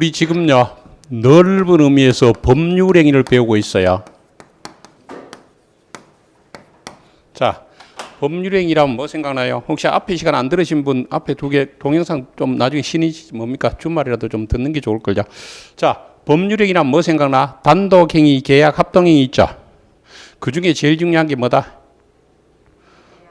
우리 지금요 넓은 의미에서 법률행위를 배우고 있어요. 자, 법률행위라면 뭐 생각나요? 혹시 앞에 시간 안 들으신 분 앞에 두 개 동영상 좀 나중에 신이 뭡니까? 주말이라도 좀 듣는 게 좋을 걸요. 자, 법률행위라면 뭐 생각나? 단독행위, 계약, 합동행위 있죠. 그 중에 제일 중요한 게 뭐다?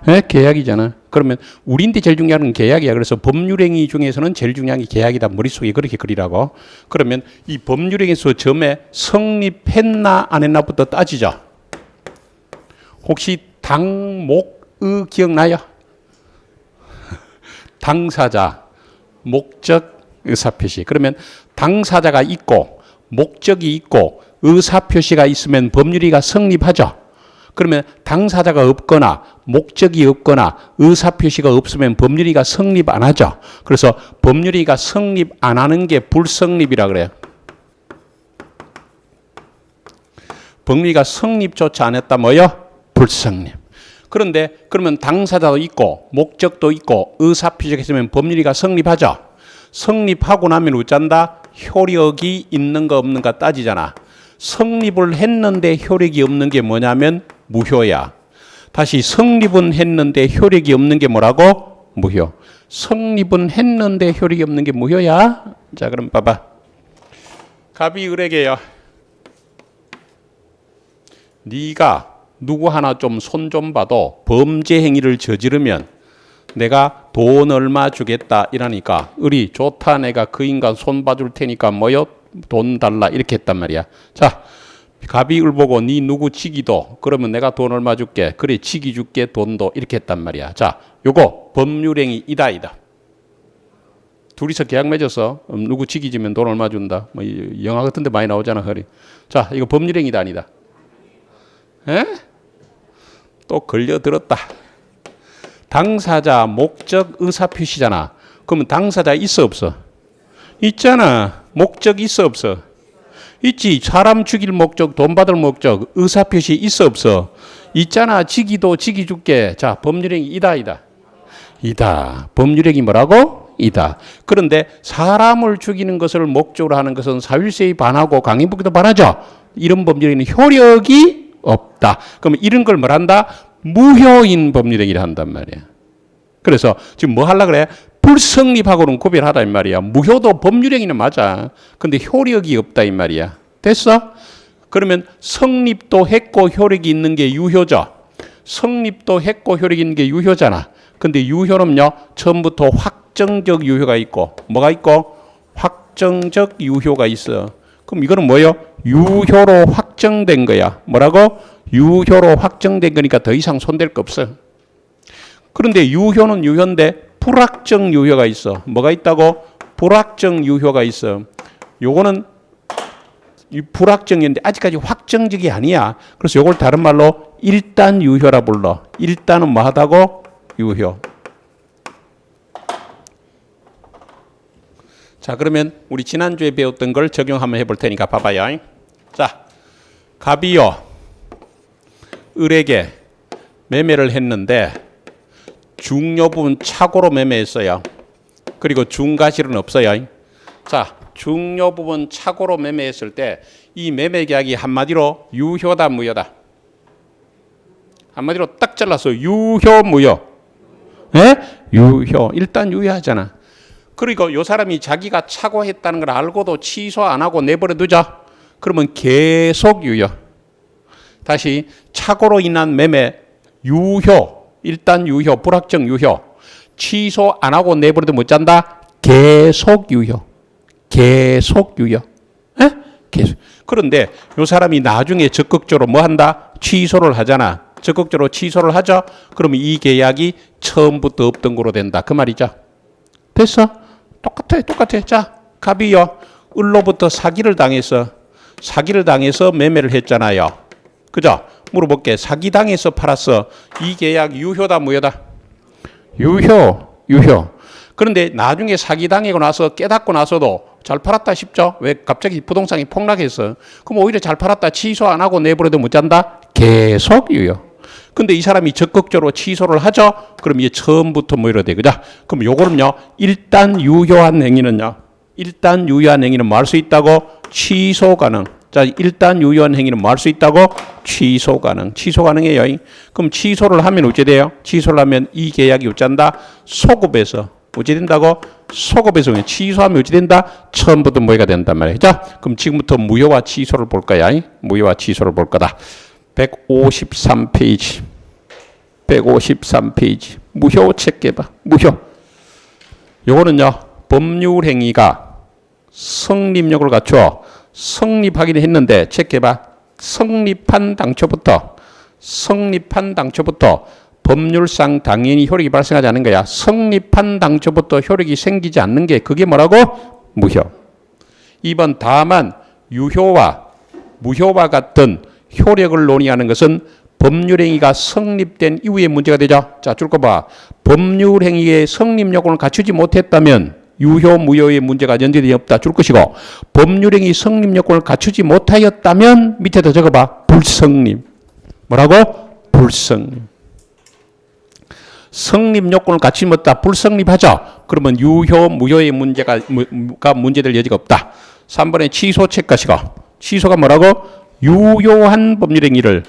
네? 계약이잖아. 그러면 우리인데 제일 중요한 건 계약이야. 그래서 법률행위 중에서는 제일 중요한 게 계약이다. 머릿속에 그렇게 그리라고. 그러면 이 법률행위에서 점에 성립했나 안 했나부터 따지죠. 혹시 당목의 기억나요? 당사자, 목적, 의사표시. 그러면 당사자가 있고 목적이 있고 의사표시가 있으면 법률행위가 성립하죠. 그러면 당사자가 없거나 목적이 없거나 의사표시가 없으면 법률행위가 성립 안 하죠. 그래서 법률행위가 성립 안 하는 게 불성립이라 그래요. 법률행위가 성립조차 안 했다 뭐요? 불성립. 그런데 그러면 당사자도 있고 목적도 있고 의사표시가 있으면 법률행위가 성립하죠. 성립하고 나면 어쩐다? 효력이 있는가 없는가 따지잖아. 성립을 했는데 효력이 없는 게 뭐냐면 무효야. 다시 성립은 했는데 효력이 없는 게 뭐라고? 무효. 성립은 했는데 효력이 없는 게 무효야. 자, 그럼 봐봐. 갑이 을에게요. 네가 누구 하나 좀 손 좀 봐도 범죄 행위를 저지르면 내가 돈 얼마 주겠다 이러니까 을이 좋다 내가 그 인간 손 봐줄 테니까 뭐요? 돈 달라 이렇게 했단 말이야. 자, 갑이 을 보고 네 누구 치기도 그러면 내가 돈 얼마 줄게. 그래 치기 줄게 돈도 이렇게 했단 말이야. 자, 요거 법률행위 이다. 둘이서 계약 맺어서 누구 치기 지면 돈 얼마 준다. 뭐 영화 같은 데 많이 나오잖아. 허리. 자, 이거 법률행위다 아니다. 에? 또 걸려들었다. 당사자, 목적, 의사표시잖아. 그러면 당사자 있어 없어? 있잖아. 목적 있어 없어? 있지. 사람 죽일 목적, 돈 받을 목적, 의사표시 있어 없어? 있잖아. 지기도 지기 줄게. 자, 법률행위 이다. 법률행위 뭐라고? 이다. 그런데 사람을 죽이는 것을 목적으로 하는 것은 사율세에 반하고 강행법에도 반하죠. 이런 법률행위는 효력이 없다. 그러면 이런 걸 뭐란다? 무효인 법률행위를 한단 말이야. 그래서 지금 뭐 하려고 그래? 불성립하고는 구별하다 이 말이야. 무효도 법률행위는 맞아. 근데 효력이 없다 이 말이야. 됐어? 그러면 성립도 했고 효력이 있는 게 유효죠. 성립도 했고 효력이 있는 게 유효잖아. 근데 유효는요. 처음부터 확정적 유효가 있고 뭐가 있고? 확정적 유효가 있어. 그럼 이거는 뭐예요? 유효로 확정된 거야. 뭐라고? 유효로 확정된 거니까 더 이상 손댈 거 없어. 그런데 유효는 유효인데 불확정 유효가 있어. 뭐가 있다고? 불확정 유효가 있어. 요거는 불확정인데 아직까지 확정적이 아니야. 그래서 요걸 다른 말로 일단 유효라 불러. 일단은 뭐 하다고? 유효. 자, 그러면 우리 지난주에 배웠던 걸 적용 한번 해볼 테니까 봐봐요. 자, 갑이요. 을에게 매매를 했는데 중요 부분 착오로 매매했어요. 그리고 중과실은 없어요. 자, 중요 부분 착오로 매매했을 때 이 매매 계약이 한마디로 유효다 무효다? 한마디로 딱 잘라서 유효 무효? 예? 유효. 일단 유효하잖아. 그리고 요 사람이 자기가 착오했다는 걸 알고도 취소 안 하고 내버려 두죠. 그러면 계속 유효. 다시 착오로 인한 매매 유효. 일단 유효, 불확정 유효. 취소 안 하고 내버려도 못 잔다. 계속 유효. 계속 유효. 에? 계속. 그런데 이 사람이 나중에 적극적으로 뭐 한다? 취소를 하잖아. 적극적으로 취소를 하죠. 그러면 이 계약이 처음부터 없던 거로 된다. 그 말이죠. 됐어? 똑같아. 자, 갑이요. 을로부터 사기를 당해서 매매를 했잖아요. 그죠? 물어볼게. 사기당해서 팔았어. 이 계약 유효다 무효다? 유효. 그런데 나중에 사기당하고 나서 깨닫고 나서도 잘 팔았다 싶죠? 왜 갑자기 부동산이 폭락했어? 그럼 오히려 잘 팔았다 취소 안 하고 내버려도 못 잔다? 계속 유효. 근데 이 사람이 적극적으로 취소를 하죠? 그럼 이게 처음부터 뭐 이래 돼. 그죠? 그럼 요거는요. 일단 유효한 행위는요. 일단 유효한 행위는 뭐 할 수 있다고? 취소 가능. 자, 일단 유효한 행위는 뭐 할 수 있다고? 취소 가능. 취소 가능해요. 그럼 취소를 하면 어찌 돼요? 취소를 하면 이 계약이 어쩐다? 소급해서 어찌 된다고? 소급해서 취소하면 어찌 된다? 처음부터 무효가 된단 말이에요. 자, 그럼 지금부터 무효와 취소를 볼 거야. 무효와 취소를 볼 거다. 153페이지. 153페이지. 무효 체크해봐. 무효. 요거는요, 법률 행위가 성립력을 갖춰 성립하긴 했는데, 체크해봐. 성립한 당초부터 법률상 당연히 효력이 발생하지 않는 거야. 성립한 당초부터 효력이 생기지 않는 게 그게 뭐라고? 무효. 2번 다만 유효와 무효와 같은 효력을 논의하는 것은 법률행위가 성립된 이후에 문제가 되죠. 자, 줄 거 봐. 법률행위의 성립 요건을 갖추지 못했다면 유효, 무효의 문제가 연재되어 없다. 줄 것이고, 법률행위 성립 요건을 갖추지 못하였다면 밑에다 적어봐. 불성립. 뭐라고? 불성립. 성립 요건을 갖추지 못했다. 불성립하죠. 그러면 유효, 무효의 문제가 문제될 여지가 없다. 3번에 취소 체크하시고, 취소가 뭐라고? 유효한 법률행위를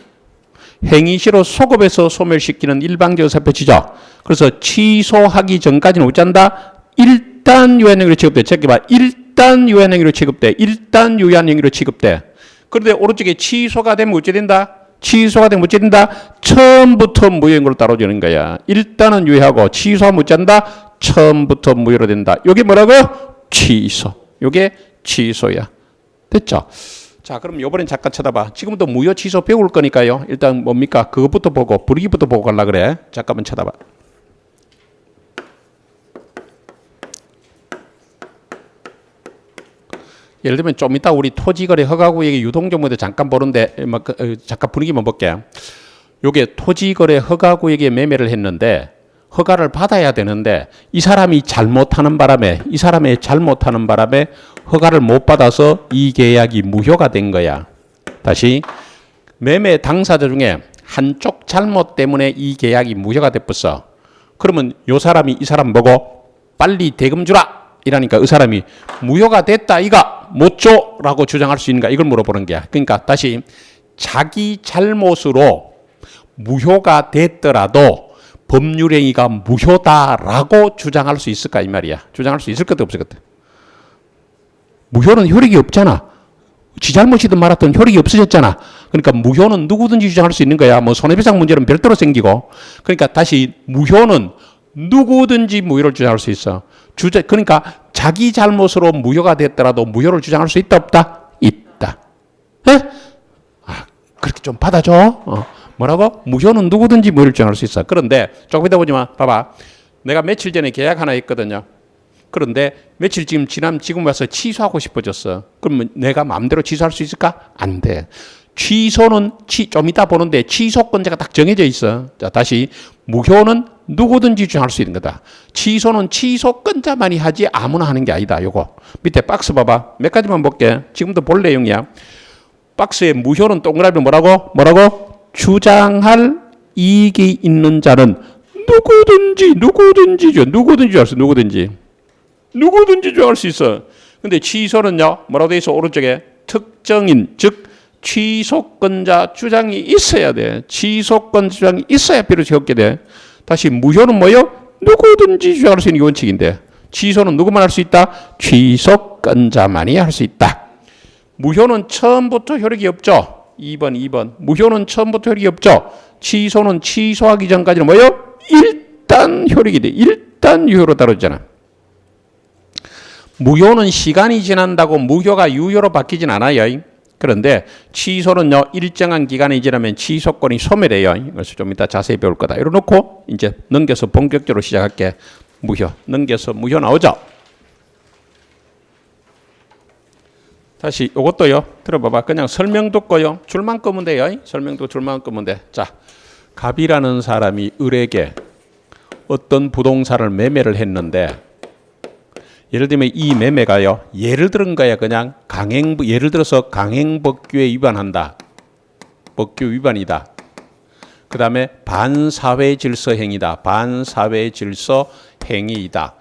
행위시로 소급해서 소멸시키는 일방적 의사표시죠. 그래서 취소하기 전까지는 어쩐다? 일단 유효한 행위로 취급돼. 체크해봐. 일단 유효한 행위로 취급돼. 일단 유효한 행위로 취급돼. 그런데 오른쪽에 취소가 되면 어찌 된다? 취소가 되면 어찌 된다? 처음부터 무효인 걸로 따라주는 거야. 일단은 유효하고 취소하면 어찌 한다? 처음부터 무효로 된다. 이게 뭐라고? 취소. 이게 취소야. 됐죠? 자, 그럼 요번엔 잠깐 쳐다봐. 지금부터 무효 취소 배울 거니까요. 일단 뭡니까? 그것부터 보고 분위기부터 보고 가려 그래. 잠깐만 쳐다봐. 예를 들면 좀 이따 우리 토지거래 허가구역의 유동정보도 잠깐 보는데 잠깐 분위기만 볼게. 요게 토지거래 허가구역에 매매를 했는데 허가를 받아야 되는데 이 사람이 잘못하는 바람에 허가를 못 받아서 이 계약이 무효가 된 거야. 다시 매매 당사자 중에 한쪽 잘못 때문에 이 계약이 무효가 됐었어. 그러면 이 사람 보고 빨리 대금 주라 이러니까 이 사람이 무효가 됐다 이가 못 줘라고 주장할 수 있는가 이걸 물어보는 거야. 그러니까 다시 자기 잘못으로 무효가 됐더라도 법률행위가 무효다라고 주장할 수 있을까 이 말이야. 주장할 수 있을 것도 없을 것 같아. 무효는 효력이 없잖아. 지 잘못이든 말았든 효력이 없어졌잖아. 그러니까 무효는 누구든지 주장할 수 있는 거야. 뭐 손해배상 문제는 별도로 생기고. 그러니까 다시 무효는 누구든지 무효를 주장할 수 있어. 그러니까 자기 잘못으로 무효가 됐더라도 무효를 주장할 수 있다 없다? 있다. 에? 아, 그렇게 좀 받아줘. 뭐라고? 무효는 누구든지 무효를 주장할 수 있어. 그런데 조금 이따 보지만 봐봐. 내가 며칠 전에 계약 하나 했거든요. 그런데 며칠 지금 와서 취소하고 싶어졌어. 그러면 내가 마음대로 취소할 수 있을까? 안 돼. 취소는 좀 이따 보는데 취소권자가 딱 정해져 있어. 자, 다시 무효는 누구든지 주장할 수 있는 거다. 취소는 취소권자만이 하지 아무나 하는 게 아니다. 요거 밑에 박스 봐봐. 몇 가지만 볼게. 지금도 볼 내용이야. 박스에 무효는 동그라미 뭐라고? 주장할 이익이 있는 자는 누구든지 주할 수 누구든지 주장할 수 있어. 근데 취소는요 뭐라고 돼 있어? 오른쪽에 특정인 즉 취소권자 주장이 있어야 돼. 취소권 주장이 있어야 비로소 겪게 돼. 다시 무효는 뭐요? 누구든지 주장할 수 있는 원칙인데 취소는 누구만 할 수 있다? 취소권자만이 할 수 있다. 무효는 처음부터 효력이 없죠. 2번. 무효는 처음부터 효력이 없죠. 취소는 취소하기 전까지는 뭐요? 일단 효력이 돼. 일단 유효로 다루잖아. 무효는 시간이 지난다고 무효가 유효로 바뀌진 않아요. 그런데 취소는요 일정한 기간이 지나면 취소권이 소멸해요. 그래서 좀 이따 자세히 배울 거다. 이러 놓고 이제 넘겨서 본격적으로 시작할게. 무효 넘겨서 무효 나오죠. 다시 이것도요 들어봐봐. 그냥 설명 듣고요 줄만 끄면 돼요. 설명도 줄만 끄면 돼. 자, 갑이라는 사람이 을에게 어떤 부동산을 매매를 했는데 예를 들면 이 매매가요. 예를 들은 거야. 그냥 예를 들어서 강행법규에 위반한다. 법규 위반이다. 그 다음에 반사회 질서 행위다. 반사회 질서 행위이다.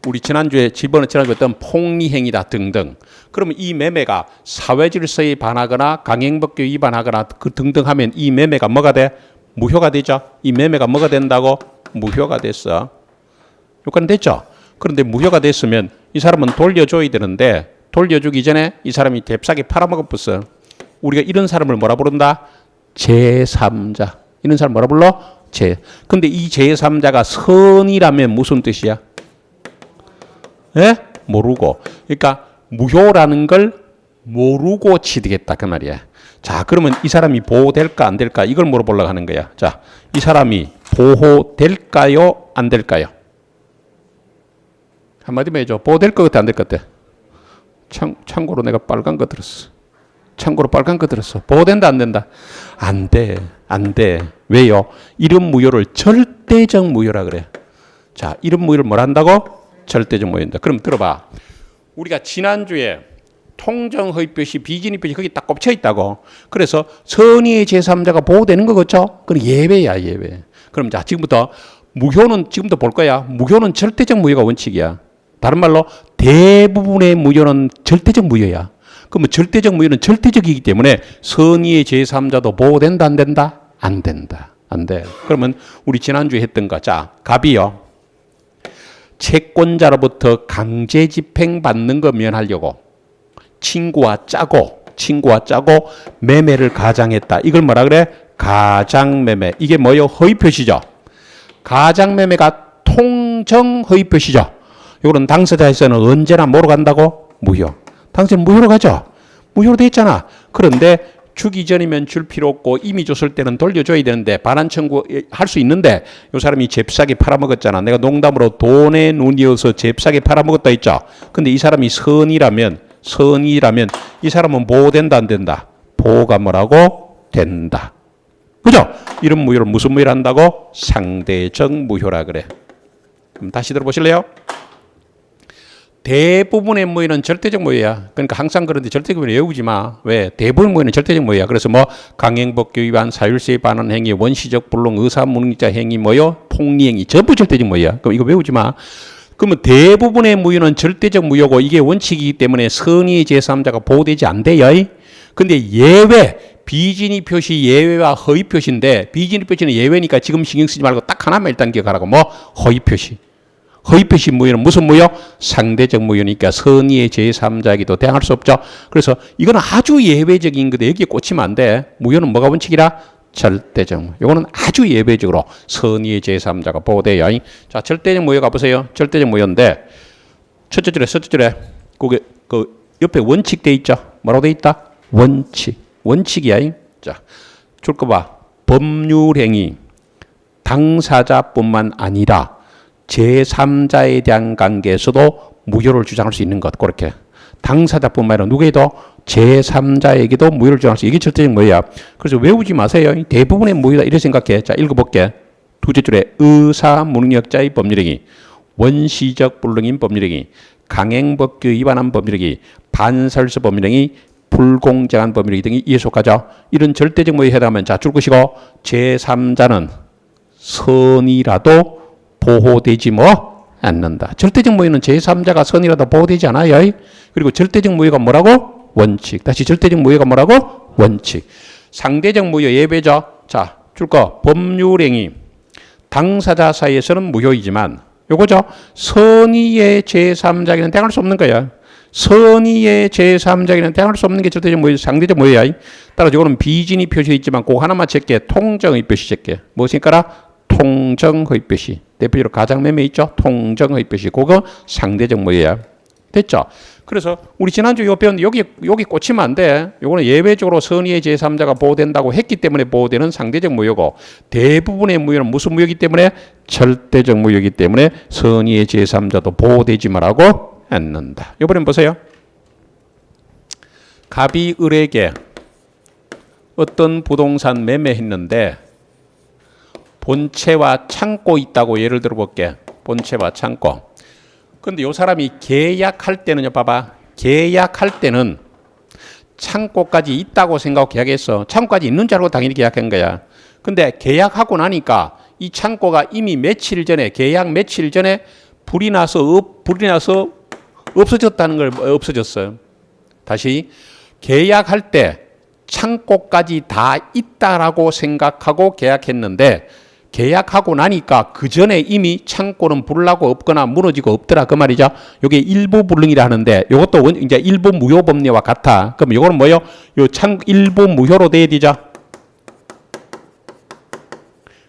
우리 지난주에 어떤 폭리행위다 등등. 그러면 이 매매가 사회질서에 반하거나 강행법규 위반하거나 그 등등 하면 이 매매가 뭐가 돼? 무효가 되죠. 이 매매가 뭐가 된다고? 무효가 됐어. 요건 됐죠. 그런데 무효가 됐으면 이 사람은 돌려줘야 되는데 돌려주기 전에 이 사람이 잽싸게 팔아먹었어. 우리가 이런 사람을 뭐라 부른다? 제3자. 이런 사람 뭐라 불러? 근데 이 제3자가 선이라면 무슨 뜻이야? 예? 모르고. 그러니까 무효라는 걸 모르고 취득했다 그 말이야. 자, 그러면 이 사람이 보호될까 안 될까 이걸 물어보려고 하는 거야. 자, 이 사람이 보호될까요 안 될까요? 한마디만 해줘. 보호될 것 같아 안 될 것 같아? 참고로 내가 빨간 거 들었어. 보호된다 안 된다? 안 돼. 안 돼. 왜요? 이런 무효를 절대적 무효라 그래. 자, 이런 무효를 뭘 한다고? 절대적 무효인다. 그럼 들어봐. 우리가 지난주에 통정허위표시, 비진입표시 거기 딱 꼽혀 있다고. 그래서 선의의 제3자가 보호되는 거 그렇죠? 그건 예외야, 예외. 그럼 자, 지금부터 무효는 지금부터 볼 거야. 무효는 절대적 무효가 원칙이야. 다른 말로 대부분의 무효는 절대적 무효야. 그러면 절대적 무효는 절대적이기 때문에 선의의 제3자도 보호된다 안 된다? 안 된다. 안 돼. 그러면 우리 지난주에 했던 거. 자, 갑이요. 채권자로부터 강제 집행받는 거 면하려고 친구와 짜고 매매를 가장했다. 이걸 뭐라 그래? 가장매매. 이게 뭐요? 허위표시죠. 가장매매가 통정허위표시죠. 이거는 당사자에서는 언제나 뭐로 간다고? 무효. 당신은 무효로 가죠. 무효로 돼 있잖아. 그런데 주기 전이면 줄 필요 없고 이미 줬을 때는 돌려줘야 되는데 반환 청구할 수 있는데 이 사람이 잽싸게 팔아먹었잖아. 내가 농담으로 돈에 눈이어서 잽싸게 팔아먹었다 했죠. 근데 이 사람이 선이라면 이 사람은 보호된다 안 된다? 보호가 뭐라고? 된다. 그죠? 이런 무효를 무슨 무효를 한다고? 상대적 무효라 그래. 그럼 다시 들어보실래요? 대부분의 무효는 절대적 무효야. 그러니까 항상 그런데 절대적 무효는 외우지 마. 왜? 대부분 무효는 절대적 무효야. 그래서 뭐 강행법규 위반, 사율세에 반하는 행위, 원시적 불능, 의사무능자 행위, 뭐요? 폭리행위 전부 절대적 무효야. 그럼 이거 외우지 마. 그러면 대부분의 무효는 절대적 무효고 이게 원칙이기 때문에 선의의 제3자가 보호되지 않대요. 근데 예외, 비진입 표시 예외와 허위 표시인데 비진입 표시는 예외니까 지금 신경 쓰지 말고 딱 하나만 일단 기억하라고. 뭐? 허위 표시. 허위 표시 무효는 무슨 무효? 상대적 무효니까 선의의 제3자에게도 대항할 수 없죠. 그래서 이거는 아주 예외적인 건데 여기에 꽂히면 안 돼. 무효는 뭐가 원칙이라? 절대적 무효. 이거는 아주 예외적으로 선의의 제3자가 보호돼요. 자, 절대적 무효 가보세요. 절대적 무효인데 첫째 줄에 그 옆에 원칙 돼 있죠. 뭐라고 돼 있다? 원칙이야. 자, 줄 거 봐. 법률행위 당사자뿐만 아니라 제3자에 대한 관계에서도 무효를 주장할 수 있는 것. 그렇게 당사자뿐만 아니라 누구에도 제3자에게도 무효를 주장할 수 있는. 이게 절대적 무효야. 그래서 외우지 마세요. 대부분의 무효다 이렇게 생각해. 자, 읽어볼게. 두째 줄에 의사무능력자의 법률행위, 원시적 불능인 법률행위, 강행법규 위반한 법률행위, 반설서 법률행위, 불공정한 법률행위 등이 이에 속하죠. 이런 절대적 무효에 해당하면 자, 줄 것이고 제3자는 선이라도 보호되지 않는다. 절대적 무효는 제3자가 선이라도 보호되지 않아요. 그리고 절대적 무효가 뭐라고? 원칙. 다시 절대적 무효가 뭐라고? 원칙. 상대적 무효 예외죠. 자, 줄 거. 법률행위. 당사자 사이에서는 무효이지만 요거죠. 선의의 제3자에게는 대항할 수 없는 거야. 선의의 제3자에게는 대항할 수 없는 게 절대적 무효, 상대적 무효야. 따라서 이거는 비진이 표시되어 있지만 그거 하나만 칠게. 통정의 표시 칠게. 무엇일까라? 통정허위표시. 대표적으로 가장매매 있죠? 통정허위표시. 그거 상대적 무효야. 됐죠? 그래서 우리 지난주 이거 배웠는데 여기 꽂히면 안 돼. 요거는 예외적으로 선의의 제3자가 보호된다고 했기 때문에 보호되는 상대적 무효고 대부분의 무효는 무슨 무효이기 때문에? 절대적 무효이기 때문에 선의의 제3자도 보호되지 말라고 않는다. 이번엔 보세요. 갑이 을에게 어떤 부동산 매매했는데 본체와 창고 있다고 예를 들어 볼게. 본체와 창고. 근데 요 사람이 계약할 때는요, 봐봐. 계약할 때는 창고까지 있다고 생각하고 계약했어. 창고까지 있는 줄 알고 당연히 계약한 거야. 근데 계약하고 나니까 이 창고가 이미 며칠 전에, 계약 며칠 전에 불이 나서 없어졌다는 걸 없어졌어요. 다시 계약할 때 창고까지 다 있다라고 생각하고 계약했는데 계약하고 나니까 그 전에 이미 창고는 불나고 없거나 무너지고 없더라 그 말이죠. 이게 일부 불능이라 하는데 이것도 이제 일부 무효 법리와 같아. 그럼 이거는 뭐요? 요 일부 무효로 돼야 되죠.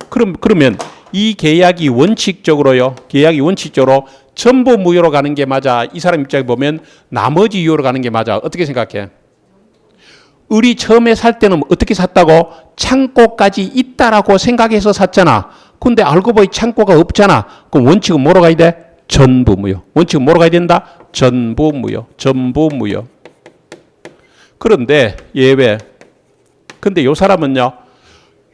그러면 이 계약이 원칙적으로요. 계약이 원칙적으로 전부 무효로 가는 게 맞아. 이 사람 입장에 보면 나머지 유효로 가는 게 맞아. 어떻게 생각해? 우리 처음에 살 때는 어떻게 샀다고? 창고까지 있다라고 생각해서 샀잖아. 근데 알고 보니 창고가 없잖아. 그럼 원칙은 뭐로 가야 돼? 전부 무효. 원칙은 뭐로 가야 된다? 전부 무효. 전부 무효. 그런데 예외. 근데 요 사람은요.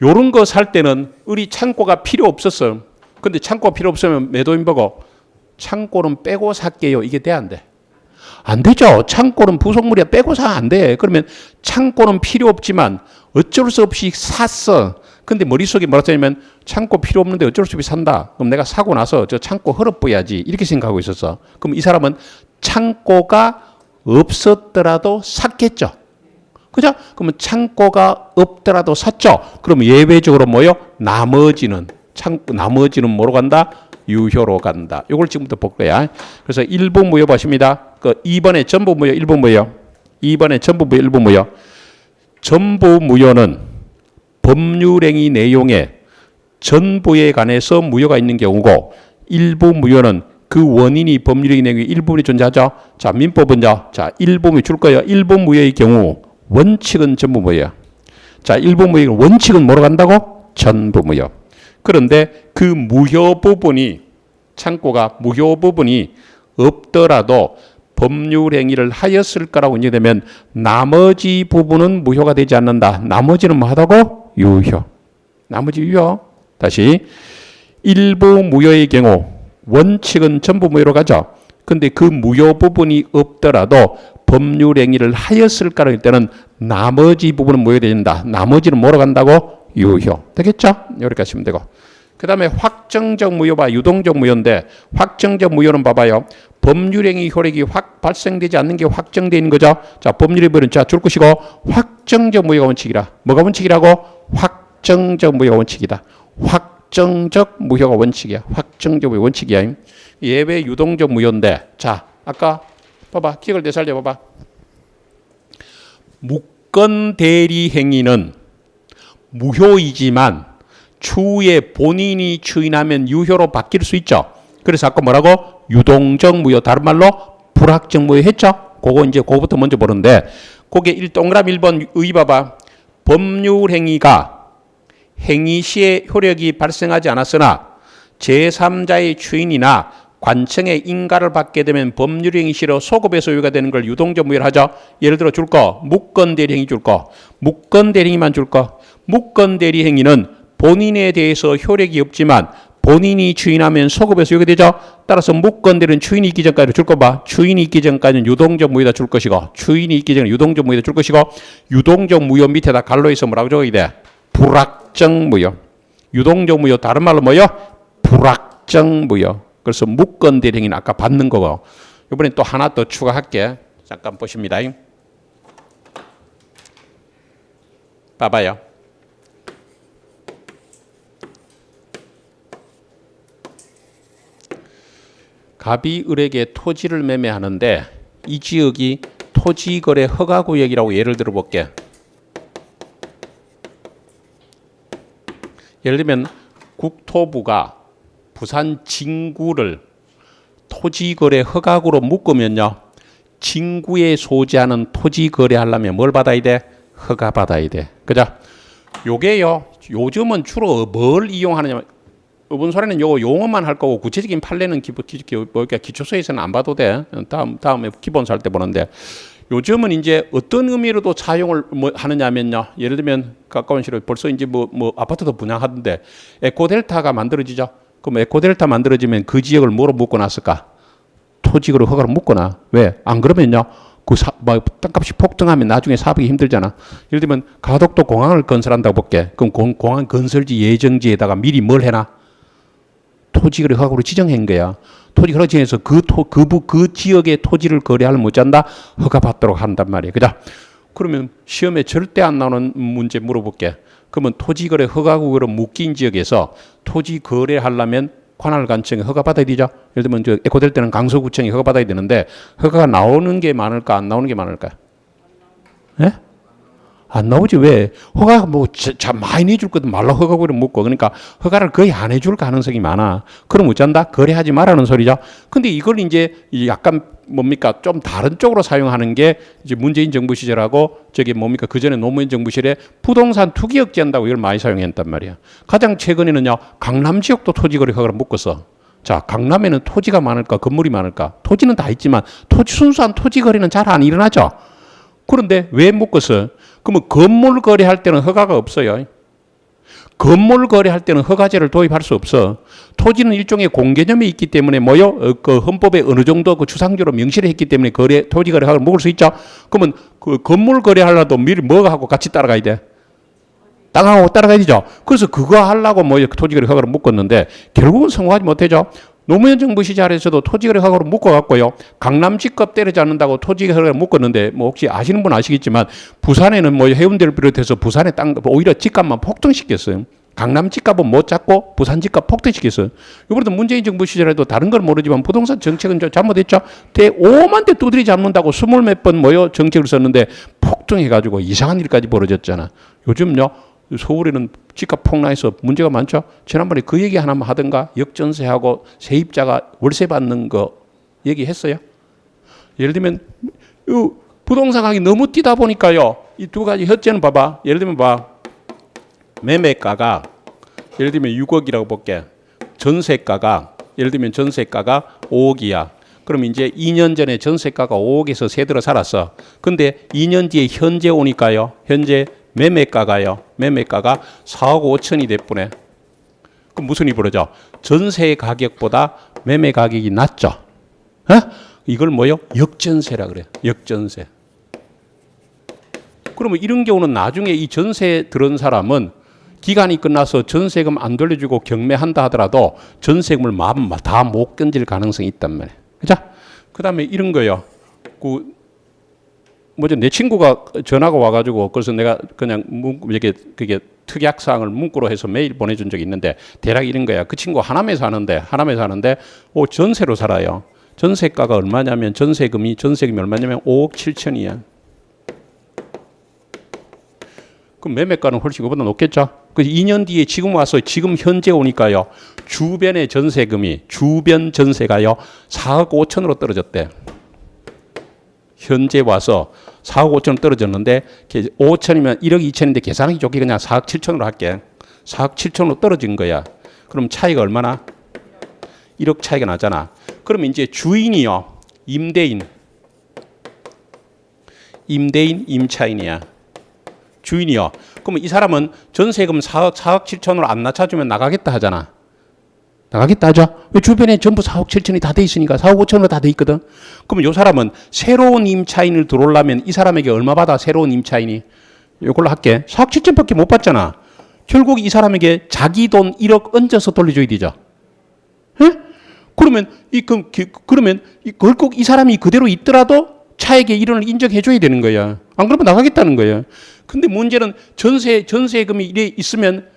요런 거 살 때는 우리 창고가 필요 없었어. 근데 창고가 필요 없으면 매도인 보고 창고는 빼고 살게요. 이게 돼 안 돼? 안 되죠. 창고는 부속물이야. 빼고 사 안 돼. 그러면 창고는 필요 없지만 어쩔 수 없이 샀어. 근데 머릿속에 뭐라 했냐면 창고 필요 없는데 어쩔 수 없이 산다. 그럼 내가 사고 나서 저 창고 헐어버려야지. 이렇게 생각하고 있었어. 그럼 이 사람은 창고가 없었더라도 샀겠죠. 그죠? 그러면 창고가 없더라도 샀죠. 그럼 예외적으로 뭐요? 나머지는 뭐로 간다? 유효로 간다. 이걸 지금부터 볼 거야. 그래서 1부 무효 보십니다. 그 2번에 전부 무효, 1부 무효. 2번에 전부 무효, 1부 무효. 전부 무효는 법률행위 내용에 전부에 관해서 무효가 있는 경우고 1부 무효는 그 원인이 법률행위 내용의 일부분이 존재하죠. 자, 민법은요. 자, 1부 무효 줄 거예요. 1부 무효의 경우 원칙은 전부 무효야. 자, 1부 무효의 원칙은 뭐로 간다고? 전부 무효. 그런데 그 무효 부분이 창고가 무효 부분이 없더라도 법률 행위를 하였을 거라고 인정되면 나머지 부분은 무효가 되지 않는다. 나머지는 뭐 하다고? 유효. 나머지 유효. 다시 일부 무효의 경우 원칙은 전부 무효로 가죠. 근데 그 무효 부분이 없더라도 법률 행위를 하였을 거라고 할 때는 나머지 부분은 무효된다. 나머지는 뭐로 간다고? 유효. 되겠죠? 이렇게 하시면 되고. 그 다음에 확정적 무효와 유동적 무효인데 확정적 무효는 봐봐요. 법률행위 효력이 확 발생되지 않는 게 확정되어 있는 거죠. 자, 법률의 무효는 자, 줄 것이고 확정적 무효가 원칙이라. 뭐가 원칙이라고? 확정적 무효가 원칙이다. 확정적 무효가 원칙이야. 확정적 무효가 원칙이야. 예외 유동적 무효인데 자, 아까 봐봐. 기억을 되살려 봐봐. 무건 대리 행위는 무효이지만 추후에 본인이 추인하면 유효로 바뀔 수 있죠. 그래서 아까 뭐라고? 유동적 무효. 다른 말로 불확정 무효 했죠. 그거부터 먼저 보는데 거기에 동그라미 1번 의 봐봐. 법률 행위가 행위 시에 효력이 발생하지 않았으나 제3자의 추인이나 관청의 인가를 받게 되면 법률 행위 시로 소급의 소유가 되는 걸 유동적 무효를 하죠. 예를 들어 줄 거, 무건 대리 행위 줄 거, 무건 대리 행위만 줄 거. 무건 대리 행위는 본인에 대해서 효력이 없지만 본인이 추인하면 소급의 소유가 되죠. 따라서 무건 대리는 추인이 있기 전까지 줄 거 봐. 추인이 있기 전까지는 유동적 무효다 줄 것이고 추인이 있기 전에 유동적 무효다 줄 것이고 유동적 무효 밑에다 갈로해서 뭐라고 적어야 돼? 불확정 무효. 유동적 무효 다른 말로 뭐요? 불확정 무효. 그래서 무건 대리 행위는 아까 받는 거고 이번엔 또 하나 더 추가할게. 잠깐 보십니다. 봐봐요. 갑이 을에게 토지를 매매하는데 이 지역이 토지거래 허가구역이라고 예를 들어 볼게. 예를 들면 국토부가 부산 진구를 토지거래 허가구로 묶으면요. 진구에 소지하는 토지거래 하려면 뭘 받아야 돼? 허가 받아야 돼. 그죠? 요게요. 요즘은 주로 뭘 이용하느냐. 이번 소리는 요 용어만 할 거고 구체적인 판례는 기초서에서는 안 봐도 돼. 다음에 기본서 할 때 보는데 요즘은 이제 어떤 의미로도 사용을 하느냐면요. 예를 들면 가까운 시로 벌써 이제 뭐 아파트도 분양하던데 에코델타가 만들어지죠. 그럼 에코델타 만들어지면 그 지역을 뭐로 묶어놨을까? 토지거래 허가로 묶거나. 왜? 안 그러면요. 땅값이 폭등하면 나중에 사업이 힘들잖아. 예를 들면 가덕도 공항을 건설한다고 볼게. 그럼 공항 건설지 예정지에다가 미리 뭘 해놔? 토지거래 허가로 지정한 거야. 토지거래 지정해서 그 지역의 토지를 거래하려면 어쩐다? 허가받도록 한단 말이야. 그죠? 그러면 시험에 절대 안 나오는 문제 물어볼게. 그러면 토지거래 허가구역으로 묶인 지역에서 토지 거래하려면 관할관청에 허가받아야 되죠. 예를 들면 저 에코될 때는 강서구청이 허가받아야 되는데 허가가 나오는 게 많을까 안 나오는 게 많을까? 예? 안 나오지. 왜? 허가 뭐 참 많이 내줄 것도 말라 허가구를 묻고 그러니까 허가를 거의 안 해줄 가능성이 많아. 그럼 어쩐다? 거래하지 말라는 소리죠. 근데 이걸 이제 약간 뭡니까 좀 다른 쪽으로 사용하는 게 이제 문재인 정부 시절하고 저기 뭡니까 그 전에 노무현 정부 시절에 부동산 투기 억제한다고 이걸 많이 사용했단 말이야. 가장 최근에는요 강남 지역도 토지거래 허가를 묶었어. 자, 강남에는 토지가 많을까 건물이 많을까? 토지는 다 있지만 순수한 토지 거래는 잘 안 일어나죠. 그런데 왜 묶었어? 그러면 건물 거래할 때는 허가가 없어요. 건물 거래할 때는 허가제를 도입할 수 없어. 토지는 일종의 공개념이 있기 때문에 그 헌법에 어느 정도 그 추상적으로 명시를 했기 때문에 토지 거래 허가를 묶을 수 있죠. 그러면 그 건물 거래하려도 미리 뭐가 하고 같이 따라가야 돼? 땅하고 따라가야 되죠. 그래서 그거 하려고 토지 거래 허가를 묶었는데 결국은 성공하지 못하죠. 노무현 정부 시절에서도 토지거래 허가로 묶어갖고요. 강남 집값 때리지 않는다고 토지거래 허가를 묶었는데 혹시 아시는 분 아시겠지만 부산에는 해운대를 비롯해서 부산의 땅 오히려 집값만 폭등시켰어요. 강남 집값은 못 잡고 부산 집값 폭등시켰어요. 이번에도 문재인 정부 시절에도 다른 건 모르지만 부동산 정책은 좀 잘못했죠. 5만 대 두드리 잡는다고 20몇 번 정책을 썼는데 폭등해가지고 이상한 일까지 벌어졌잖아. 요즘요. 서울에는 집값 폭락해서 문제가 많죠. 지난번에 그 얘기 하나만 하던가 역전세하고 세입자가 월세 받는 거 얘기했어요. 예를 들면 부동산 가격이 너무 뛰다 보니까요. 이 두 가지 혈제는 봐봐. 예를 들면 매매가가 예를 들면 6억이라고 볼게. 전세가가 예를 들면 전세가가 5억이야. 그럼 이제 2년 전에 전세가가 5억에서 새 들어 살았어. 근데 2년 뒤에 현재 오니까요. 현재 매매가가 4억 5천이 됐구나. 그럼 무슨 일이 벌어져? 전세 가격보다 매매 가격이 낮죠. 이걸 역전세라 그래. 역전세. 그러면 이런 경우는 나중에 이 전세 들은 사람은 기간이 끝나서 전세금 안 돌려주고 경매한다 하더라도 전세금을 다 못 건질 가능성이 있단 말이에요. 그죠? 그 다음에 이런 거요. 내 친구가 전화가 와가지고 그래서 내가 그냥 그게 특약사항을 문구로 해서 메일 보내준 적이 있는데 대략 이런 거야. 그 친구 하남에 사는데 전세로 살아요. 전세가가 얼마냐면 전세금이 얼마냐면 5억 7천이야. 그럼 매매가는 훨씬 그보다 높겠죠. 그래서 2년 뒤에 지금 현재 오니까요. 주변 전세가요 4억 5천으로 떨어졌대. 현재 와서 4억 5천 떨어졌는데 5천이면 1억 2천인데 계산하기 좋게 그냥 4억 7천으로 할게. 4억 7천으로 떨어진 거야. 그럼 차이가 얼마나? 1억 차이가 나잖아. 그럼 이제 주인이요. 임차인이야. 주인이요. 그러면 이 사람은 전세금 4억 7천으로 안 낮춰주면 나가겠다 하잖아. 나가겠다 하죠. 왜 주변에 전부 4억 7천이 다 돼 있으니까 4억 5천으로 다 돼 있거든. 그러면 이 사람은 새로운 임차인을 들어오려면 이 사람에게 얼마 받아? 새로운 임차인이. 이걸로 할게. 4억 7천밖에 못 받잖아. 결국 이 사람에게 자기 돈 1억 얹어서 돌려줘야 되죠. 에? 그러면 결국 이 사람이 그대로 있더라도 차액의 일원을 인정해줘야 되는 거야. 안 그러면 나가겠다는 거야. 근데 문제는 전세금이 이래 있으면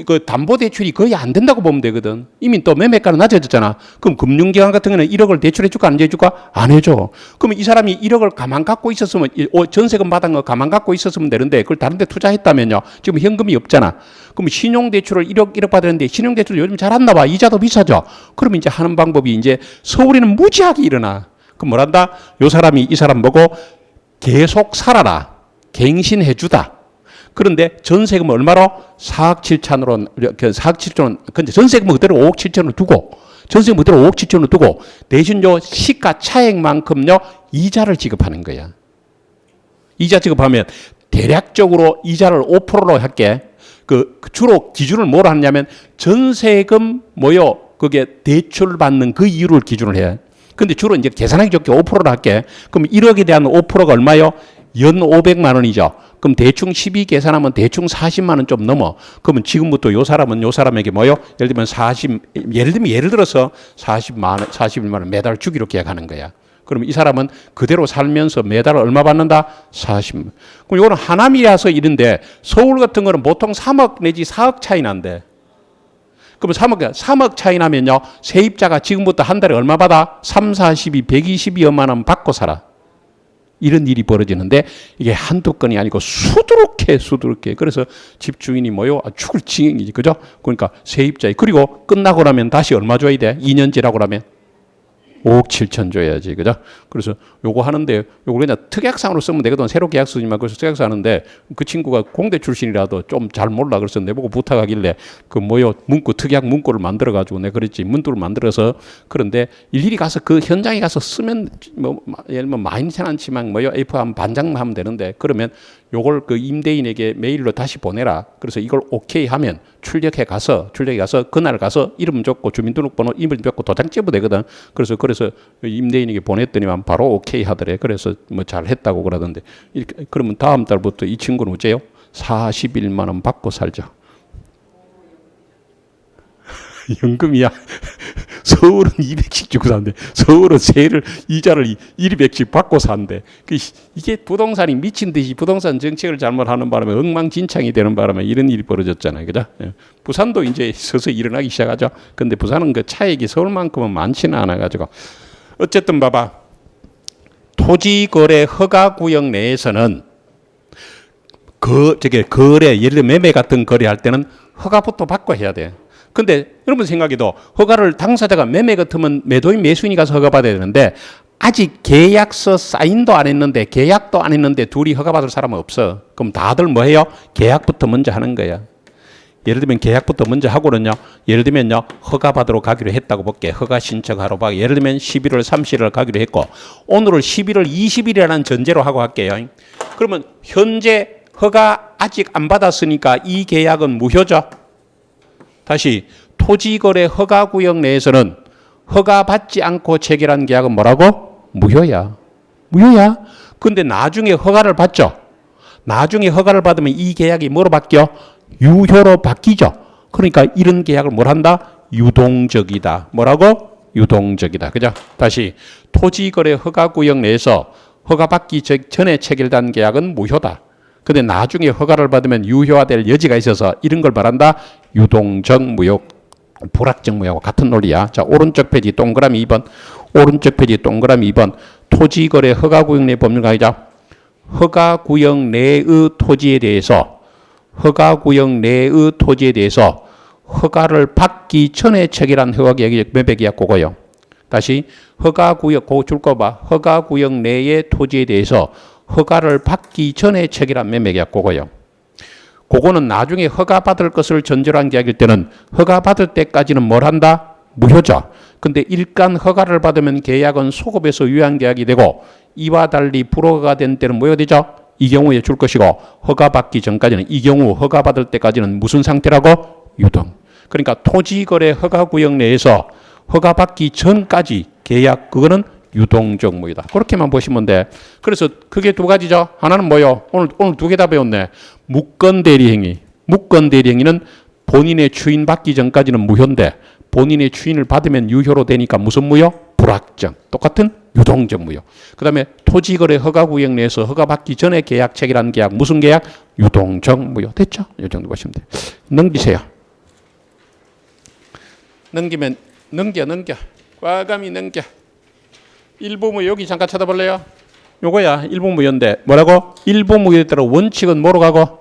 그 담보대출이 거의 안 된다고 보면 되거든. 이미 또 매매가는 낮아졌잖아. 그럼 금융기관 같은 경우는 1억을 대출해줄까 안 해줄까? 안 해줘. 그러면 이 사람이 1억을 가만 갖고 있었으면 전세금 받은 거 가만 갖고 있었으면 되는데 그걸 다른 데 투자했다면요. 지금 현금이 없잖아. 그럼 신용대출을 1억 받았는데 신용대출 요즘 잘 안 나와. 이자도 비싸죠. 그러면 이제 하는 방법이 이제 서울에는 무지하게 일어나. 그럼 뭐란다? 이 사람 보고 계속 살아라. 갱신해주다. 그런데 전세금은 얼마로? 4억 7천으로, 4억 7천원, 근데 전세금은 그대로 5억 7천으로 두고, 전세금은 그대로 5억 7천으로 두고, 대신 시가 차액만큼요, 이자를 지급하는 거야. 이자 지급하면 대략적으로 이자를 5%로 할게. 주로 기준을 뭐로 하느냐면, 전세금 그게 대출받는 그 이유를 기준을 해. 근데 주로 이제 계산하기 좋게 5%로 할게. 그럼 1억에 대한 5%가 얼마요? 연 500만 원이죠. 그럼 대충 12 계산하면 대충 40만 원 좀 넘어. 그러면 지금부터 요 사람은 요 사람에게 뭐요? 예를 들어서 41만 원 매달 주기로 계약하는 거야. 그럼 이 사람은 그대로 살면서 매달 얼마 받는다? 40만. 그럼 이거는 하남이라서 이런데 서울 같은 거는 보통 3억 내지 4억 차이 난대. 그럼 3억 차이 나면요. 세입자가 지금부터 한 달에 얼마 받아? 3, 42, 122여만 원 받고 살아. 이런 일이 벌어지는데 이게 한두 건이 아니고 수두룩해. 그래서 집주인이 뭐요? 죽을 지경이지. 그죠? 그러니까 세입자에. 그리고 끝나고 나면 다시 얼마 줘야 돼? 2년 지나고 나면 5억 7천 줘야지. 그죠? 그래서 요거 하는데 요거 그냥 특약상으로 쓰면 되거든. 새로 계약 쓰지만 그래서 특약사 하는데 그 친구가 공대 출신이라도 좀 잘 몰라. 그래서 내보고 부탁하길래 그 뭐요? 특약 문구를 만들어 가지고 내가 그랬지. 문구를 만들어서 그런데 일일이 가서 그 현장에 가서 쓰면 뭐 예를 들면 많이는 않지만 뭐요? A4 한 반장만 하면 되는데 그러면 요걸 그 임대인에게 메일로 다시 보내라. 그래서 이걸 오케이 하면 출력해 가서 그날 가서 이름 적고 주민등록번호 이름 적고 도장 찍으면 되거든. 그래서 임대인에게 보냈더니만 바로 오케이 하더래. 그래서 뭐 잘했다고 그러던데. 그러면 다음 달부터 이 친구는 어째요? 41만 원 받고 살죠. 연금이야. 서울은 200씩 주고 산대. 서울은 세를 이자를 100씩 받고 산대. 이게 부동산이 미친 듯이 부동산 정책을 잘못하는 바람에 엉망진창이 되는 바람에 이런 일이 벌어졌잖아요. 그죠? 부산도 이제 서서히 일어나기 시작하죠. 근데 부산은 그 차익이 서울만큼은 많지는 않아 가지고. 어쨌든 봐봐. 토지거래 허가구역 내에서는 거래, 예를 들어 매매 같은 거래할 때는 허가부터 받고 해야 돼. 근데 여러분 생각해도 허가를 당사자가 매매 같으면 매도인 매수인이 가서 허가 받아야 되는데 아직 계약서 사인도 안 했는데 계약도 안 했는데 둘이 허가 받을 사람은 없어. 그럼 다들 뭐 해요? 계약부터 먼저 하는 거야. 예를 들면 계약부터 먼저 하고는요. 예를 들면요. 허가 받으러 가기로 했다고 볼게. 허가 신청하러 봐. 예를 들면 11월 30일 가기로 했고 오늘을 11월 20일이라는 전제로 하고 할게요. 그러면 현재 허가 아직 안 받았으니까 이 계약은 무효죠. 다시 토지거래 허가구역 내에서는 허가받지 않고 체결한 계약은 뭐라고? 무효야. 근데 나중에 허가를 받죠. 나중에 허가를 받으면 이 계약이 뭐로 바뀌어? 유효로 바뀌죠. 그러니까 이런 계약을 뭘 한다? 유동적이다. 뭐라고? 유동적이다. 그죠? 다시 토지거래 허가구역 내에서 허가받기 전에 체결된 계약은 무효다. 근데 나중에 허가를 받으면 유효화될 여지가 있어서 이런 걸 말한다. 유동적 무효, 불확정 무효하고 같은 논리야. 자, 오른쪽 페이지 동그라미 2번. 오른쪽 페이지 동그라미 2번. 토지거래 허가구역 내 법률 가이자. 허가구역 내의 토지에 대해서 허가를 받기 전에 체결한 허가계약, 매매계약 그거요. 다시 허가구역, 그거 줄 거 봐. 허가구역 내의 토지에 대해서 허가를 받기 전에 체결한 매매계약 그거요. 그거는 나중에 허가받을 것을 전제로 한 계약일 때는 허가받을 때까지는 뭘 한다? 무효죠. 근데 일간 허가를 받으면 계약은 소급해서 유효한 계약이 되고 이와 달리 불허가 된 때는 뭐가 되죠? 이 경우에 줄 것이고 허가받기 전까지는 이 경우 허가받을 때까지는 무슨 상태라고? 유동. 그러니까 토지거래 허가구역 내에서 허가받기 전까지 계약 그거는 유동적 무효다. 그렇게만 보시면 돼. 그래서 그게 두 가지죠. 하나는 뭐요? 오늘 두 개 다 배웠네. 무권 대리행위. 무권 대리행위는 본인의 추인 받기 전까지는 무효인데 본인의 추인을 받으면 유효로 되니까 무슨 무효? 불확정. 똑같은 유동적 무효. 그 다음에 토지거래 허가구역 내에서 허가받기 전에 계약 체결한 계약 무슨 계약? 유동적 무효. 됐죠? 이 정도 보시면 돼요. 넘기세요. 넘기면 넘겨. 과감히 넘겨. 일부무효 여기 잠깐 쳐다볼래요? 요거야 일부무효인데 뭐라고? 일부무효에 따라 원칙은 뭐로 가고?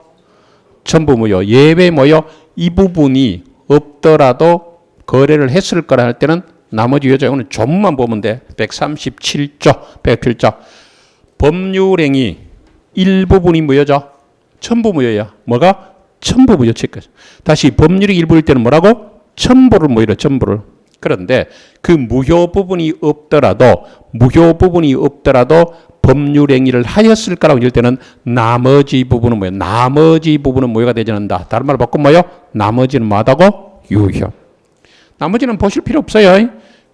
전부무효. 예외 뭐요? 이 부분이 없더라도 거래를 했을 거라 할 때는 나머지 요정은 전문만 보면 돼. 137조, 107조. 법률행위 일부분이 무효죠? 전부무효야. 뭐가? 전부무효 체크죠. 다시 법률이 일부일 때는 뭐라고? 전부를 무효로 전부를. 그런데 그 무효 부분이 없더라도 법률행위를 하였을 거라고 할 때는 나머지 부분은 뭐예요? 나머지 부분은 무효가 되지 않는다. 다른 말로 바꾸면 뭐예요? 나머지는 뭐하다고? 유효. 나머지는 보실 필요 없어요.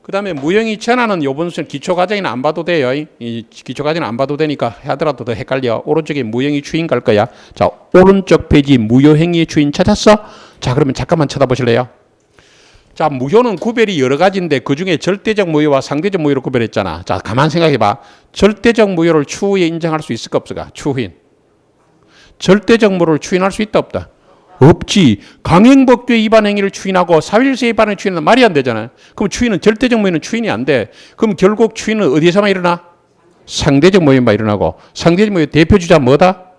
그 다음에 무형의 전환은 요번 수는 기초과정에는 안 봐도 돼요. 이 기초과정은 안 봐도 되니까 하더라도 더 헷갈려. 오른쪽에 무형의 주인 갈 거야. 자, 오른쪽 페이지 무효행위의 주인 찾았어? 자, 그러면 잠깐만 쳐다보실래요? 자, 무효는 구별이 여러 가지인데 그중에 절대적 무효와 상대적 무효를 구별했잖아. 자, 가만 생각해봐. 절대적 무효를 추후에 인정할 수 있을까 없을까? 추후인. 절대적 무효를 추인할 수 있다 없다? 없지. 강행법규의 위반 행위를 추인하고 사실세 위반을 추인하는 말이 안 되잖아요. 그럼 추인은 절대적 무효는 추인이 안 돼. 그럼 결국 추인은 어디에서만 일어나? 상대적 무효만 일어나고 상대적 무효의 대표 주자 뭐다?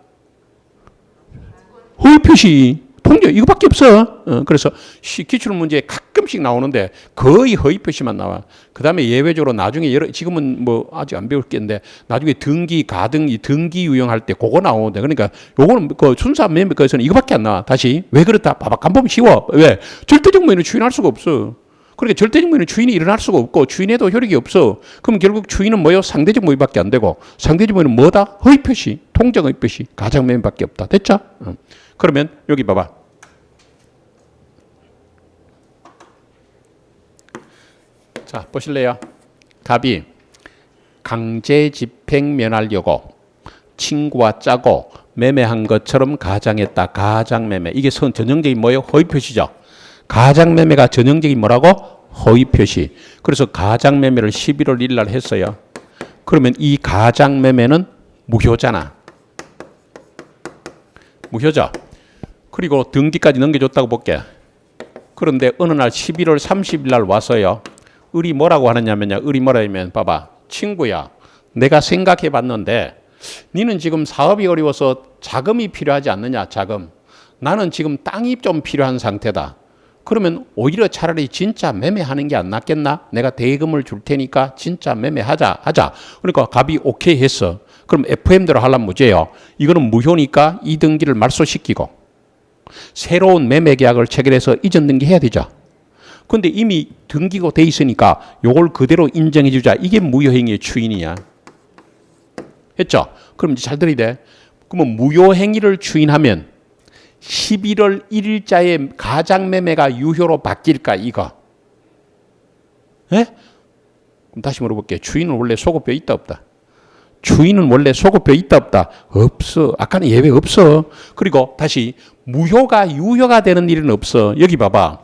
허위 표시. 통계 이거밖에 없어. 그래서 기출 문제에 가끔씩 나오는데 거의 허위 표시만 나와. 그 다음에 예외적으로 나중에 지금은 뭐 아직 안 배울 게인데 나중에 등기, 가등, 이 등기 유형할 때 그거 나오는데 그러니까 요거는 그 순수한 매매에서는 이거밖에 안 나와. 다시 왜 그렇다? 봐봐. 간보면 쉬워. 왜? 절대적 무효는 추인할 수가 없어. 그러니까 절대적 무효는 추인이 일어날 수가 없고 추인해도 효력이 없어. 그럼 결국 추인은 뭐요? 상대적 무효밖에 안 되고 상대적 무효는 뭐다? 허위 표시, 통정 허위 표시, 가장 매매밖에 없다. 됐죠? 그러면 여기 봐봐. 자, 보실래요? 답이 강제 집행 면하려고 친구와 짜고 매매한 것처럼 가장했다. 가장매매. 이게 전형적인 뭐예요? 허위 표시죠. 가장매매가 전형적인 뭐라고? 허위 표시. 그래서 가장매매를 11월 1일 날 했어요. 그러면 이 가장매매는 무효잖아. 무효죠. 그리고 등기까지 넘겨줬다고 볼게. 그런데 어느 날 11월 30일 날 와서요. 을이 뭐라고 하느냐면요. 을이 뭐라 하면 봐봐. 친구야. 내가 생각해 봤는데 니는 지금 사업이 어려워서 자금이 필요하지 않느냐. 자금. 나는 지금 땅이 좀 필요한 상태다. 그러면 오히려 차라리 진짜 매매하는 게 안 낫겠나? 내가 대금을 줄 테니까 진짜 매매하자. 그러니까 갑이 오케이 했어. 그럼 FM대로 하려면 무죄요. 이거는 무효니까 이 등기를 말소시키고 새로운 매매 계약을 체결해서 이전 등기해야 되죠. 근데 이미 등기가 돼 있으니까 요걸 그대로 인정해 주자. 이게 무효행위의 추인이야. 했죠? 그럼 이제 잘 들어야 돼. 그러면 무효행위를 추인하면 11월 1일자의 가장매매가 유효로 바뀔까 이거? 예? 그럼 다시 물어볼게요. 추인은 원래 소급표 있다 없다? 추인은 원래 소급표 있다 없다? 없어. 아까는 예외 없어. 그리고 다시 무효가 유효가 되는 일은 없어. 여기 봐봐.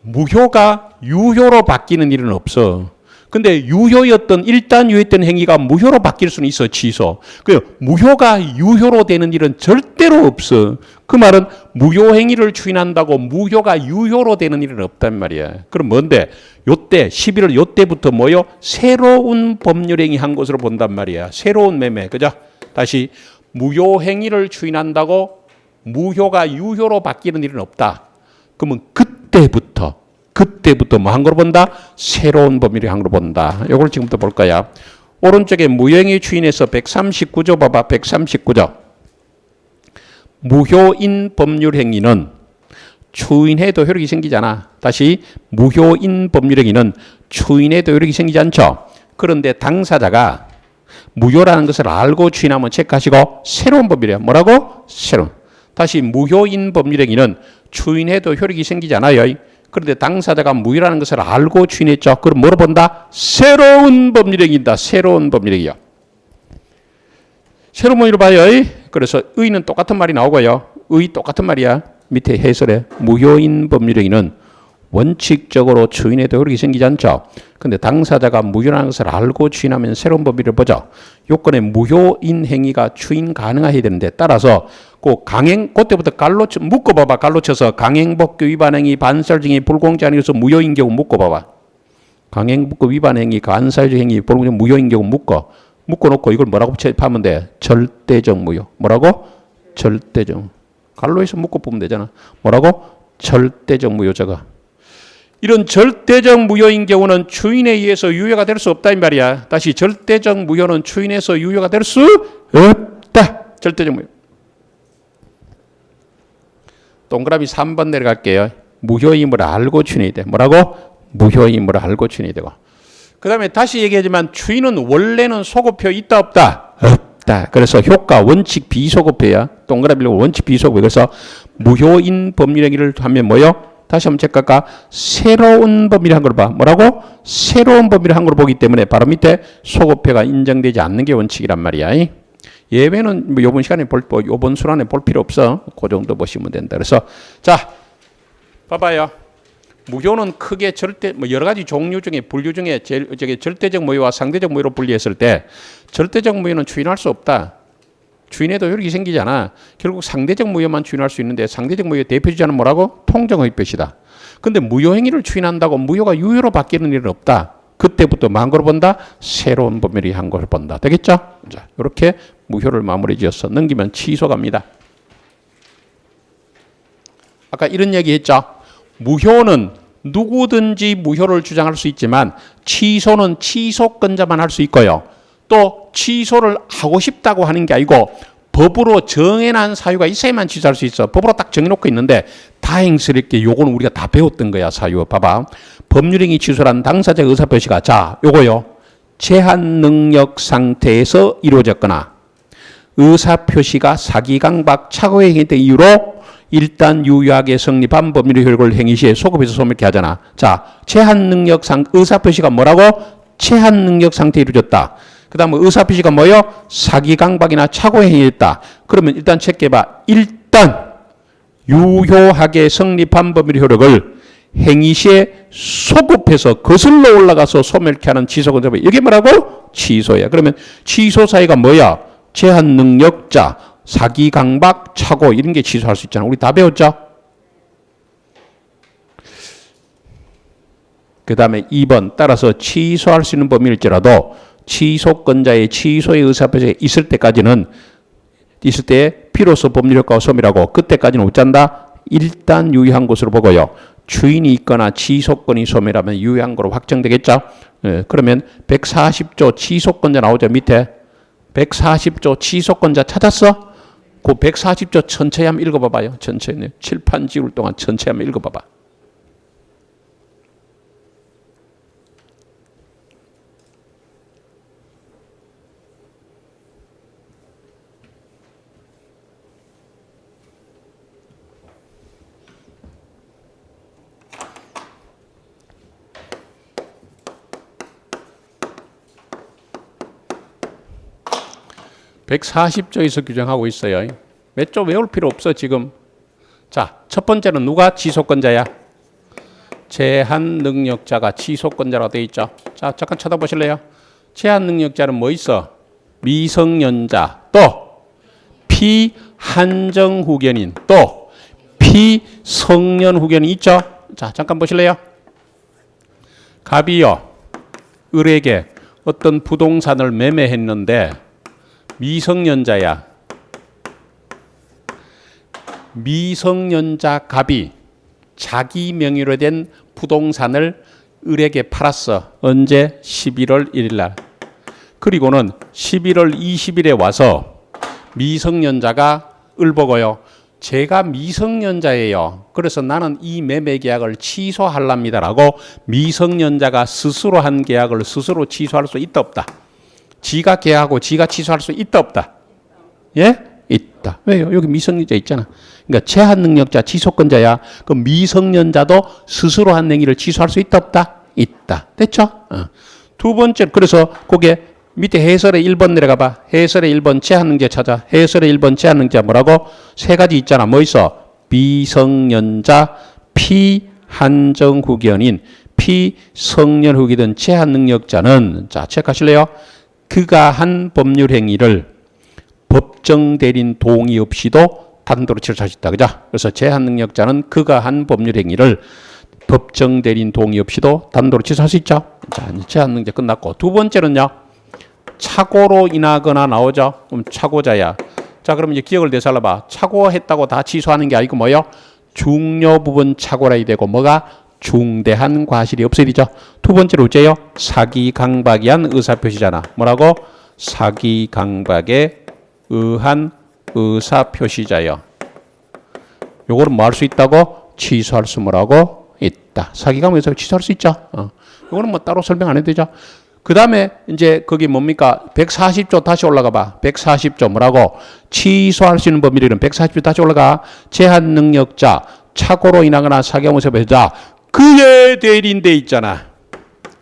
무효가 유효로 바뀌는 일은 없어. 근데 유효였던 일단 유효했던 행위가 무효로 바뀔 수는 있어. 취소. 그 무효가 유효로 되는 일은 절대로 없어. 그 말은 무효 행위를 추인한다고 무효가 유효로 되는 일은 없단 말이야. 그럼 뭔데? 요때 11월 요때부터 뭐요? 새로운 법률 행위 한 것으로 본단 말이야. 새로운 매매. 그죠? 다시 무효 행위를 추인한다고 무효가 유효로 바뀌는 일은 없다. 그러면 그때부터 뭐 한 거로 본다? 새로운 법률의 한 거로 본다. 이걸 지금부터 볼 거야. 오른쪽에 무효행위 추인에서 139조 봐봐. 139조. 무효인 법률 행위는 추인해도 효력이 생기잖아. 다시 무효인 법률 행위는 추인해도 효력이 생기지 않죠. 그런데 당사자가 무효라는 것을 알고 추인하면 체크하시고 새로운 법률이야. 뭐라고? 새로운. 다시 무효인 법률 행위는 추인해도 효력이 생기지 않아요. 그런데 당사자가 무효라는 것을 알고 추인했죠. 그럼 뭐로 본다? 새로운 법률 행위다. 새로운 법률 행위요. 새로운 법률을 봐요. 그래서 의는 똑같은 말이 나오고요. 의 똑같은 말이야. 밑에 해설에 무효인 법률 행위는 원칙적으로 추인해도 효력이 생기지 않죠. 근데 당사자가 무효라는 것을 알고 추인하면 새로운 법률을 보죠. 요건에 무효인 행위가 추인 가능해야 되는데 따라서 그때부터 갈로 묶어봐봐. 갈로 쳐서 강행법규 위반 행위, 반사적 불공정 행위로서 무효인 경우 묶어봐봐. 강행법규 위반 행위, 반사적 행위, 불공정 무효인 경우 묶어놓고 이걸 뭐라고 하면 돼? 절대적 무효. 뭐라고? 절대적. 갈로에서 묶어보면 되잖아. 뭐라고? 절대적 무효자가. 이런 절대적 무효인 경우는 추인에 의해서 유효가 될 수 없다 이 말이야. 다시 절대적 무효는 추인해서 유효가 될 수 없다. 절대적 무효. 동그라미 3번 내려갈게요. 무효임을 알고 추인해야 돼. 뭐라고? 무효임을 알고 추인해야 되고. 그 다음에 다시 얘기하지만 추인은 원래는 소급표 있다 없다? 없다. 그래서 효과 원칙 비소급표야. 동그라미로 원칙 비소급표. 그래서 무효인 법률 행위를 하면 뭐요? 다시 한번 체크할까? 새로운 법률이 한 걸 봐. 뭐라고? 새로운 법률이 한 걸 보기 때문에 바로 밑에 소급표가 인정되지 않는 게 원칙이란 말이야. 예외는 뭐 이번 시간에 이번 순환에 볼 필요 없어. 그 정도 보시면 된다. 그래서 자, 봐봐요. 무효는 크게 뭐 여러 가지 종류 중에 분류 중에 절대적 무효와 상대적 무효로 분리했을 때 절대적 무효는 추인할 수 없다. 추인해도 효력이 생기잖아. 결국 상대적 무효만 추인할 수 있는데 상대적 무효의 대표주자는 뭐라고? 통정의표시다. 근데 무효행위를 추인한다고 무효가 유효로 바뀌는 일은 없다. 그때부터 만 걸 본다? 새로운 법률이 한 걸 본다. 되겠죠? 자, 이렇게 무효를 마무리 지어서 넘기면 취소 갑니다. 아까 이런 얘기 했죠? 무효는 누구든지 무효를 주장할 수 있지만 취소는 취소권자만 할 수 있고요. 또 취소를 하고 싶다고 하는 게 아니고 법으로 정해놓은 사유가 있어야만 취소할 수 있어. 법으로 딱 정해놓고 있는데 다행스럽게 요거는 우리가 다 배웠던 거야. 사유 봐봐. 법률행위 취소란 당사자 의사표시가 자 요거요. 제한 능력 상태에서 이루어졌거나 의사표시가 사기강박 착오행위 등 이유로 일단 유효하게 성립한 법률의 효력을 행위 시에 소급해서 소멸케 하잖아. 자, 제한 능력 의사표시가 뭐라고? 제한 능력 상태에 이루어졌다. 그 다음 의사표시가 뭐요? 사기강박이나 착오행위였다. 그러면 일단 체크해봐. 일단 유효하게 성립한 법률의 효력을 행위 시에 소급해서 거슬러 올라가서 소멸케 하는 취소권. 이게 뭐라고? 취소야. 그러면 취소 사유가 뭐야? 제한 능력자, 사기강박, 착오 이런 게 취소할 수 있잖아. 우리 다 배웠죠? 그 다음에 2번 따라서 취소할 수 있는 범위일지라도 취소권자의 취소의 의사표시가 있을 때까지는 있을 때 비로소 법률효과가 소멸하고 그때까지는 어쩐다? 일단 유효한 것으로 보고요. 주인이 있거나 취소권이 소멸하면 유효한 거로 확정되겠죠? 예, 그러면 140조 취소권자 나오죠? 밑에 140조 취소권자 찾았어? 그 140조 전체 한번 읽어봐봐요. 전체 칠판지울 동안 전체 한번 읽어봐봐. (140조에서) 규정하고 있어요. 몇 조 외울 필요 없어 지금. 자, 첫 번째는 누가 취소권자야? 제한 능력자가 취소권자라고 되어 있죠. 자, 잠깐 쳐다보실래요? 제한 능력자는 뭐 있어? 미성년자, 또 피한정 후견인, 또 피성년 후견인 있죠. 자, 잠깐 보실래요? 갑이요, 을에게 어떤 부동산을 매매했는데 미성년자야. 미성년자 갑이 자기 명의로 된 부동산을 을에게 팔았어. 언제? 11월 1일 날. 그리고는 11월 20일에 와서 미성년자가 을 보고요. 제가 미성년자예요. 그래서 나는 이 매매 계약을 취소하랍니다라고 미성년자가 스스로 한 계약을 스스로 취소할 수 있다 없다? 지가 계약하고 지가 취소할 수 있다 없다? 예? 있다. 왜요? 여기 미성년자 있잖아. 그러니까 제한 능력자 취소권자야. 그 미성년자도 스스로 한 행위를 취소할 수 있다 없다? 있다. 됐죠? 두 번째, 그래서 그게 밑에 해설의 1번 내려가 봐. 해설의 1번 제한 능자 찾아. 해설의 1번 제한 능자 뭐라고? 세 가지 있잖아. 뭐 있어? 미성년자, 피한정 후견인, 피성년 후견인 제한 능력자는 자, 체크하실래요? 그가 한 법률 행위를 법정 대리인 동의 없이도 단도로 취소할 수 있다. 그죠? 그래서 제한 능력자는 그가 한 법률 행위를 법정 대리인 동의 없이도 단도로 취소할 수 있죠. 자, 제한 능력 끝났고 두 번째는요. 착오로 인하거나 나오죠. 그럼 착오자야. 자, 그럼 이제 기억을 되살려봐. 착오했다고 다 취소하는 게 아니고 뭐요? 중요 부분 착오라야 되고 뭐가? 중대한 과실이 없어야 되죠. 두 번째로 어째요? 사기강박에 의한 의사표시잖아. 뭐라고? 사기강박에 의한 의사표시자요. 요거는 뭐 할 수 있다고? 취소할 수 뭐라고? 있다. 사기강박에서 취소할 수 있죠. 요거는 뭐 따로 설명 안 해도 되죠. 그 다음에 이제 거기 뭡니까? 140조 다시 올라가 봐. 140조 뭐라고? 취소할 수 있는 법률은 140조 다시 올라가. 제한 능력자, 착오로 인하거나 사경에서 자, 그의 대리인 돼 있잖아.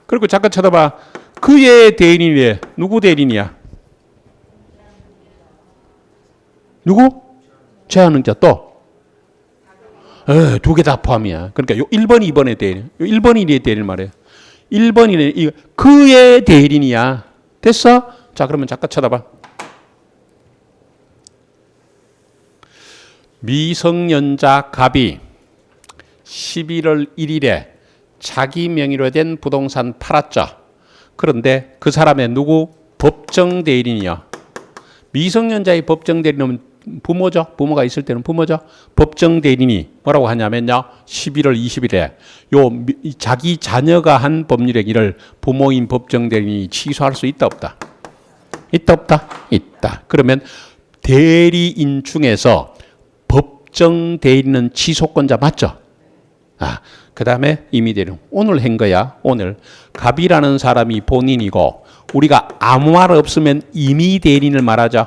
그리고 잠깐 쳐다봐. 그의 대리인이 누구 대리인이야? 누구? 제한능자 또? 두 개 다 포함이야. 그러니까 요 1번, 2번의 대리인. 요 1번이 대리인 말이에요. 1번이 그의 대리인이야. 됐어? 자, 그러면 잠깐 쳐다봐. 미성년자 갑이 11월 1일에 자기 명의로 된 부동산 팔았죠. 그런데 그 사람의 누구? 법정 대리인이요. 미성년자의 법정 대리인은 부모죠. 부모가 있을 때는 부모죠. 법정 대리인이 뭐라고 하냐면요. 11월 20일에 자기 자녀가 한 법률 행위를 부모인 법정 대리인이 취소할 수 있다 없다? 있다 없다? 있다. 그러면 대리인 중에서 법정 대리인은 취소권자 맞죠? 그 다음에 임의 대리인. 오늘 한 거야. 오늘 갑이라는 사람이 본인이고 우리가 아무 말 없으면 임의 대리인을 말하죠.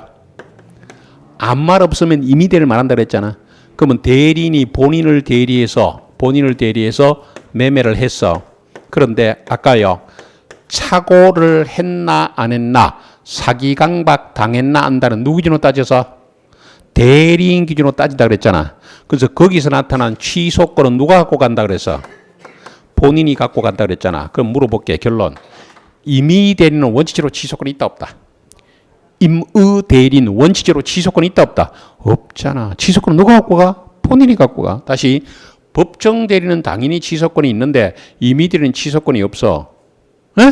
아무 말 없으면 임의 대리인을 말한다 그랬잖아. 그러면 대리인이 본인을 대리해서 매매를 했어. 그런데 아까요. 착오를 했나 안 했나 사기 강박 당했나 안다는 누구 기준으로 따져서 대리인 기준으로 따진다 그랬잖아. 그래서 거기서 나타난 취소권은 누가 갖고 간다 그랬어? 본인이 갖고 간다 그랬잖아. 그럼 물어볼게. 결론. 임의 대리인은 원칙적으로 취소권이 있다 없다? 임의 대리인 원칙적으로 취소권이 있다 없다? 없잖아. 취소권은 누가 갖고 가? 본인이 갖고 가. 다시 법정 대리인은 당연히 취소권이 있는데 임의 대리인은 취소권이 없어. 에?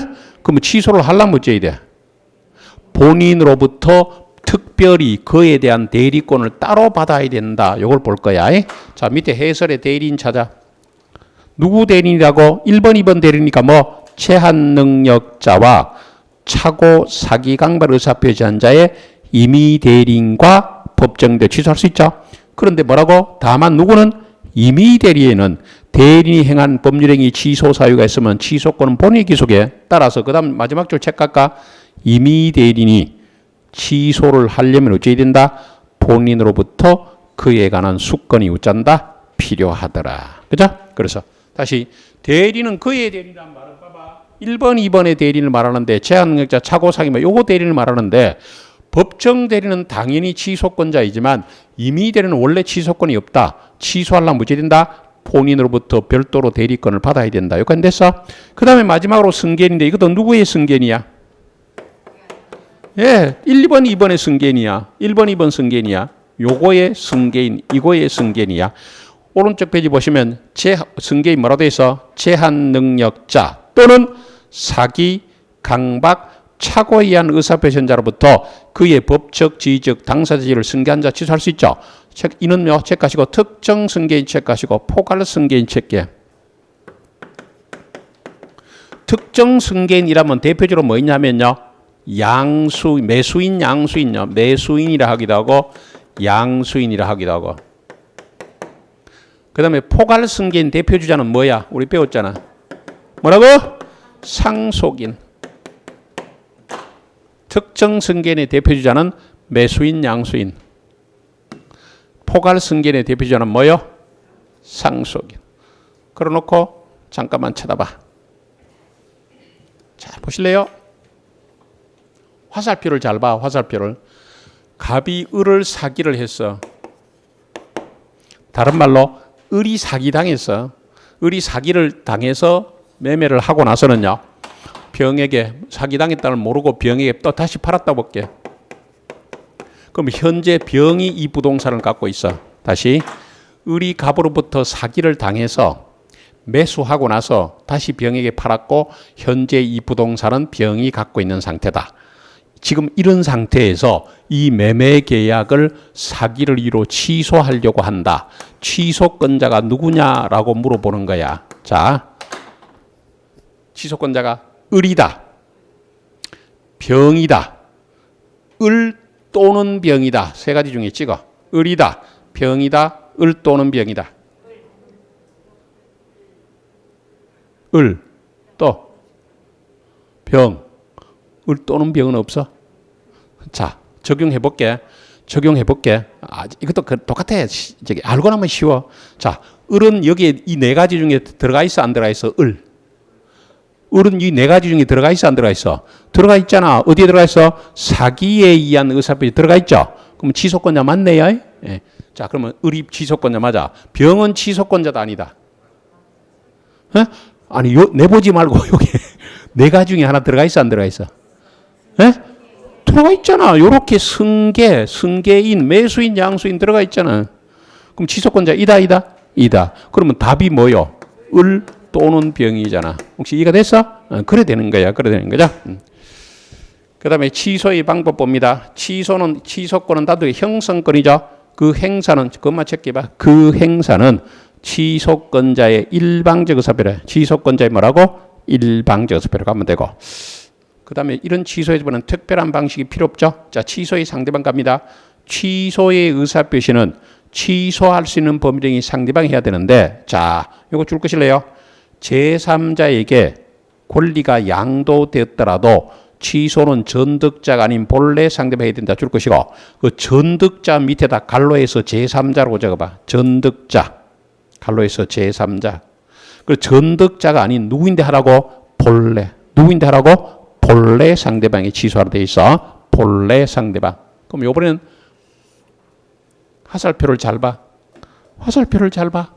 그러면 취소를 하려면 어째야 돼? 본인으로부터 특별히 그에 대한 대리권을 따로 받아야 된다. 이걸 볼 거야. 자, 밑에 해설의 대리인 찾아. 누구 대리인이라고? 1번, 2번 대리니까 뭐 제한 능력자와 착오, 사기, 강발 의사표시한 자의 임의 대리인과 법정대 취소할 수 있죠. 그런데 뭐라고? 다만 누구는 임의 대리에는 대리인이 행한 법률행위 취소 사유가 있으면 취소권은 본인이 기소에 따라서 그 다음 마지막 줄 책 갈까? 임의 대리인이 취소를 하려면 어찌해야 된다? 본인으로부터 그에 관한 수건이 어쩐다? 필요하더라. 그죠? 그래서 다시 대리는 그의 대리란 말은 봐봐. 1번, 2번의 대리인을 말하는데 제한능력자, 착오사기 뭐 요거 대리인을 말하는데 법정 대리는 당연히 취소권자이지만 임의 대리는 원래 취소권이 없다. 취소하려면 어찌해야 된다? 본인으로부터 별도로 대리권을 받아야 된다. 여기까지 됐어? 그 다음에 마지막으로 승계인인데 이것도 누구의 승계인이야? 예, 1, 2번, 2번의 승계인이야. 1번, 2번 승계인이야. 요거의 승계인, 이거의 승계인이야. 오른쪽 페이지 보시면 승계인 뭐라고 돼 있어? 제한 능력자 또는 사기, 강박, 착오에 의한 의사표시자로부터 그의 법적, 지위적, 당사자를 승계한 자 취소할 수 있죠. 이는요, 체크하시고 특정 승계인 체크하시고 포괄 승계인 체크해. 특정 승계인이라면 대표적으로 뭐 있냐면요. 매수인, 양수인요. 매수인이라 하기도 하고 양수인이라 하기도 하고. 그 다음에 포괄 승계인 대표주자는 뭐야? 우리 배웠잖아. 뭐라고? 상속인. 특정 승계인의 대표주자는 매수인, 양수인. 포괄 승계인의 대표주자는 뭐요? 상속인. 그러놓고 잠깐만 쳐다봐. 자, 보실래요? 화살표를 잘 봐. 화살표를. 갑이 을을 사기를 했어. 다른 말로 을이 사기당했어. 을이 사기를 당해서 매매를 하고 나서는요. 병에게 사기당했다는 모르고 병에게 또 다시 팔았다 볼게. 그럼 현재 병이 이 부동산을 갖고 있어. 다시 을이 갑으로부터 사기를 당해서 매수하고 나서 다시 병에게 팔았고 현재 이 부동산은 병이 갖고 있는 상태다. 지금 이런 상태에서 이 매매 계약을 사기를 이유로 취소하려고 한다. 취소권자가 누구냐라고 물어보는 거야. 자, 취소권자가 을이다. 병이다. 을 또는 병이다. 세 가지 중에 찍어. 을이다. 병이다. 을 또는 병이다. 을. 또. 병. 을 또는 병은 없어? 자, 적용해 볼게. 적용해 볼게. 이것도 똑같아. 저기 알고 나면 쉬워. 자, 을은 여기에 이 네 가지 중에 들어가 있어, 안 들어가 있어? 을은 이 네 가지 중에 들어가 있어, 안 들어가 있어? 들어가 있잖아. 어디에 들어가 있어? 사기에 의한 의사표시 들어가 있죠. 그럼 취소권자 맞네요. 예. 자, 그러면 을이 취소권자 맞아. 병은 취소권자도 아니다. 에? 아니, 내보지 말고 여기 네 가지 중에 하나 들어가 있어, 안 들어가 있어? 에? 들어가 있잖아. 요렇게 승계인, 매수인, 양수인 들어가 있잖아. 그럼 취소권자 이다. 그러면 답이 뭐요? 을 또는 병이잖아. 혹시 이해가 됐어? 그래 되는 거야. 그래 되는 거죠. 그 다음에 취소의 방법 봅니다. 취소권은 다들 형성권이죠. 그 행사는, 그것만 체크해봐. 그 행사는 취소권자의 일방적 의사표래. 취소권자의 뭐라고? 일방적 의사표라고 하면 되고. 그 다음에 이런 취소에 보는 특별한 방식이 필요 없죠. 자, 취소의 상대방 갑니다. 취소의 의사표시는 취소할 수 있는 법령이 상대방이 해야 되는데, 자, 이거 줄 것이래요. 제3자에게 권리가 양도되었더라도 취소는 전득자가 아닌 본래 상대방이 해야 된다 줄 것이고, 그 전득자 밑에다 갈로에서 제3자라고 적어봐. 전득자. 갈로에서 제3자. 그 전득자가 아닌 누구인데 하라고? 본래. 누구인데 하라고? 본래 상대방이 취소하라 돼 있어. 본래 상대방. 그럼 요번에는 화살표를 잘 봐. 화살표를 잘 봐.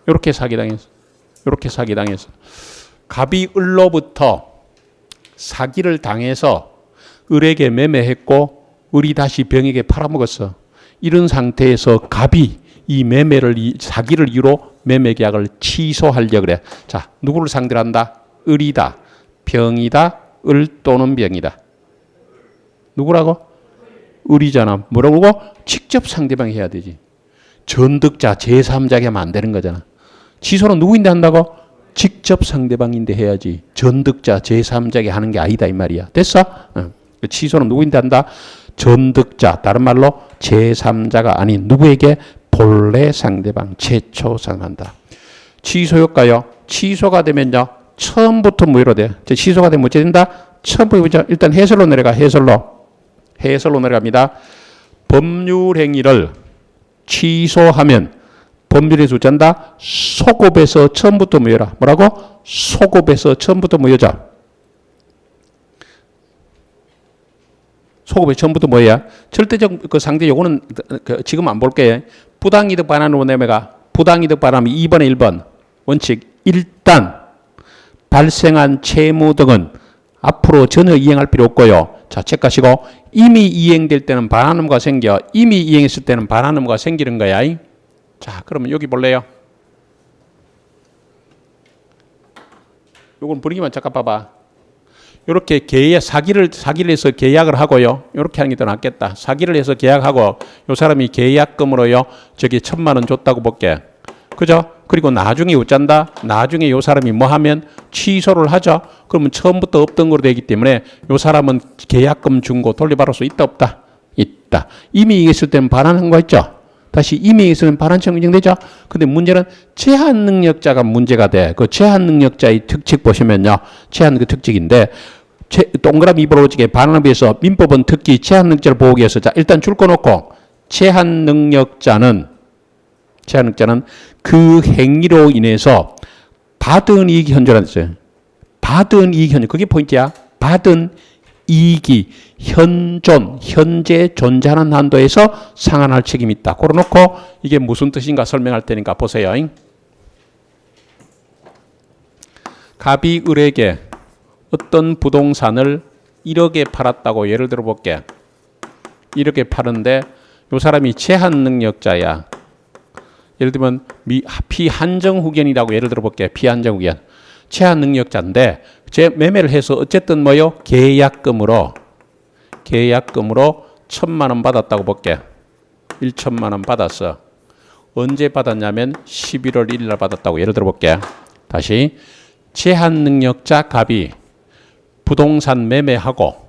요렇게 사기당했어. 요렇게 사기당했어. 갑이 을로부터 사기를 당해서 을에게 매매했고 을이 다시 병에게 팔아먹었어. 이런 상태에서 갑이 이 사기를 이유로 매매 계약을 취소하려고 그래. 자, 누구를 상대로 한다? 을이다. 병이다. 을 또는 병이다. 누구라고? 을이잖아. 뭐라고? 직접 상대방이 해야 되지. 전득자, 제3자에게 하면 안 되는 거잖아. 취소는 누구인데 한다고? 직접 상대방인데 해야지. 전득자, 제3자에게 하는 게 아니다 이 말이야. 됐어? 취소는 누구인데 한다? 전득자, 다른 말로 제3자가 아닌 누구에게? 본래 상대방, 최초 상한다. 취소 효과요. 취소가 되면요. 처음부터 무효로 돼. 취소가 되면 어찌 된다? 처음부터 일단 해설로 내려가. 해설로 내려갑니다. 법률 행위를 취소하면 법률의 숫자다. 소급에서 처음부터 무효라. 뭐라고? 소급에서 처음부터 무효죠. 소급의 처음부터 뭐야? 절대적 그 상대 요거는 지금 안 볼게. 부당이득 반환으로 내매가 부당이득 반환이 2번에 1번 원칙. 일단 발생한 채무 등은 앞으로 전혀 이행할 필요 없고요. 자, 체크하시고 이미 이행될 때는 반환 의무가 생겨. 이미 이행했을 때는 반환 의무가 생기는 거야. 자, 그러면 여기 볼래요? 요건 분위기만 잠깐 봐봐. 이렇게 사기를 해서 계약을 하고요. 이렇게 하는 게 더 낫겠다. 사기를 해서 계약하고 요 사람이 계약금으로요. 저기 1,000만 원 줬다고 볼게. 그죠? 그리고 나중에 어쩐다? 나중에 요 사람이 뭐 하면 취소를 하죠. 그러면 처음부터 없던 거로 되기 때문에 요 사람은 계약금 준 거 돌려받을 수 있다 없다? 있다. 이미 이행했을 때는 반환한 거 있죠. 다시 이미 이행했을 때는 반환처럼 인정되죠. 근데 문제는 제한 능력자가 문제가 돼. 그 제한 능력자의 특칙 보시면요. 제한 그 특징인데 동그라미 입으로 오지게 반환에 비해서 민법은 특히 제한 능력자를 보호하기 위해서 자, 일단 줄 거 놓고 제한 능력자는 그 행위로 인해서 받은 이익이 현존한다 했어요. 받은 이익이 현존. 그게 포인트야. 받은 이익이 현재 존재하는 한도에서 상환할 책임이 있다. 걸어놓고 이게 무슨 뜻인가 설명할 테니까 보세요. 갑이 을에게 어떤 부동산을 1억에 팔았다고 예를 들어 볼게. 1억에 파는데 이 사람이 제한 능력자야. 예를 들면 피한정 후견이라고 예를 들어 볼게. 피한정 후견. 제한 능력자인데 매매를 해서 어쨌든 뭐요? 계약금으로 1,000만 원 받았다고 볼게. 1,000만 원 받았어. 언제 받았냐면 11월 1일 날 받았다고 예를 들어 볼게. 다시 제한 능력자 갑이 부동산 매매하고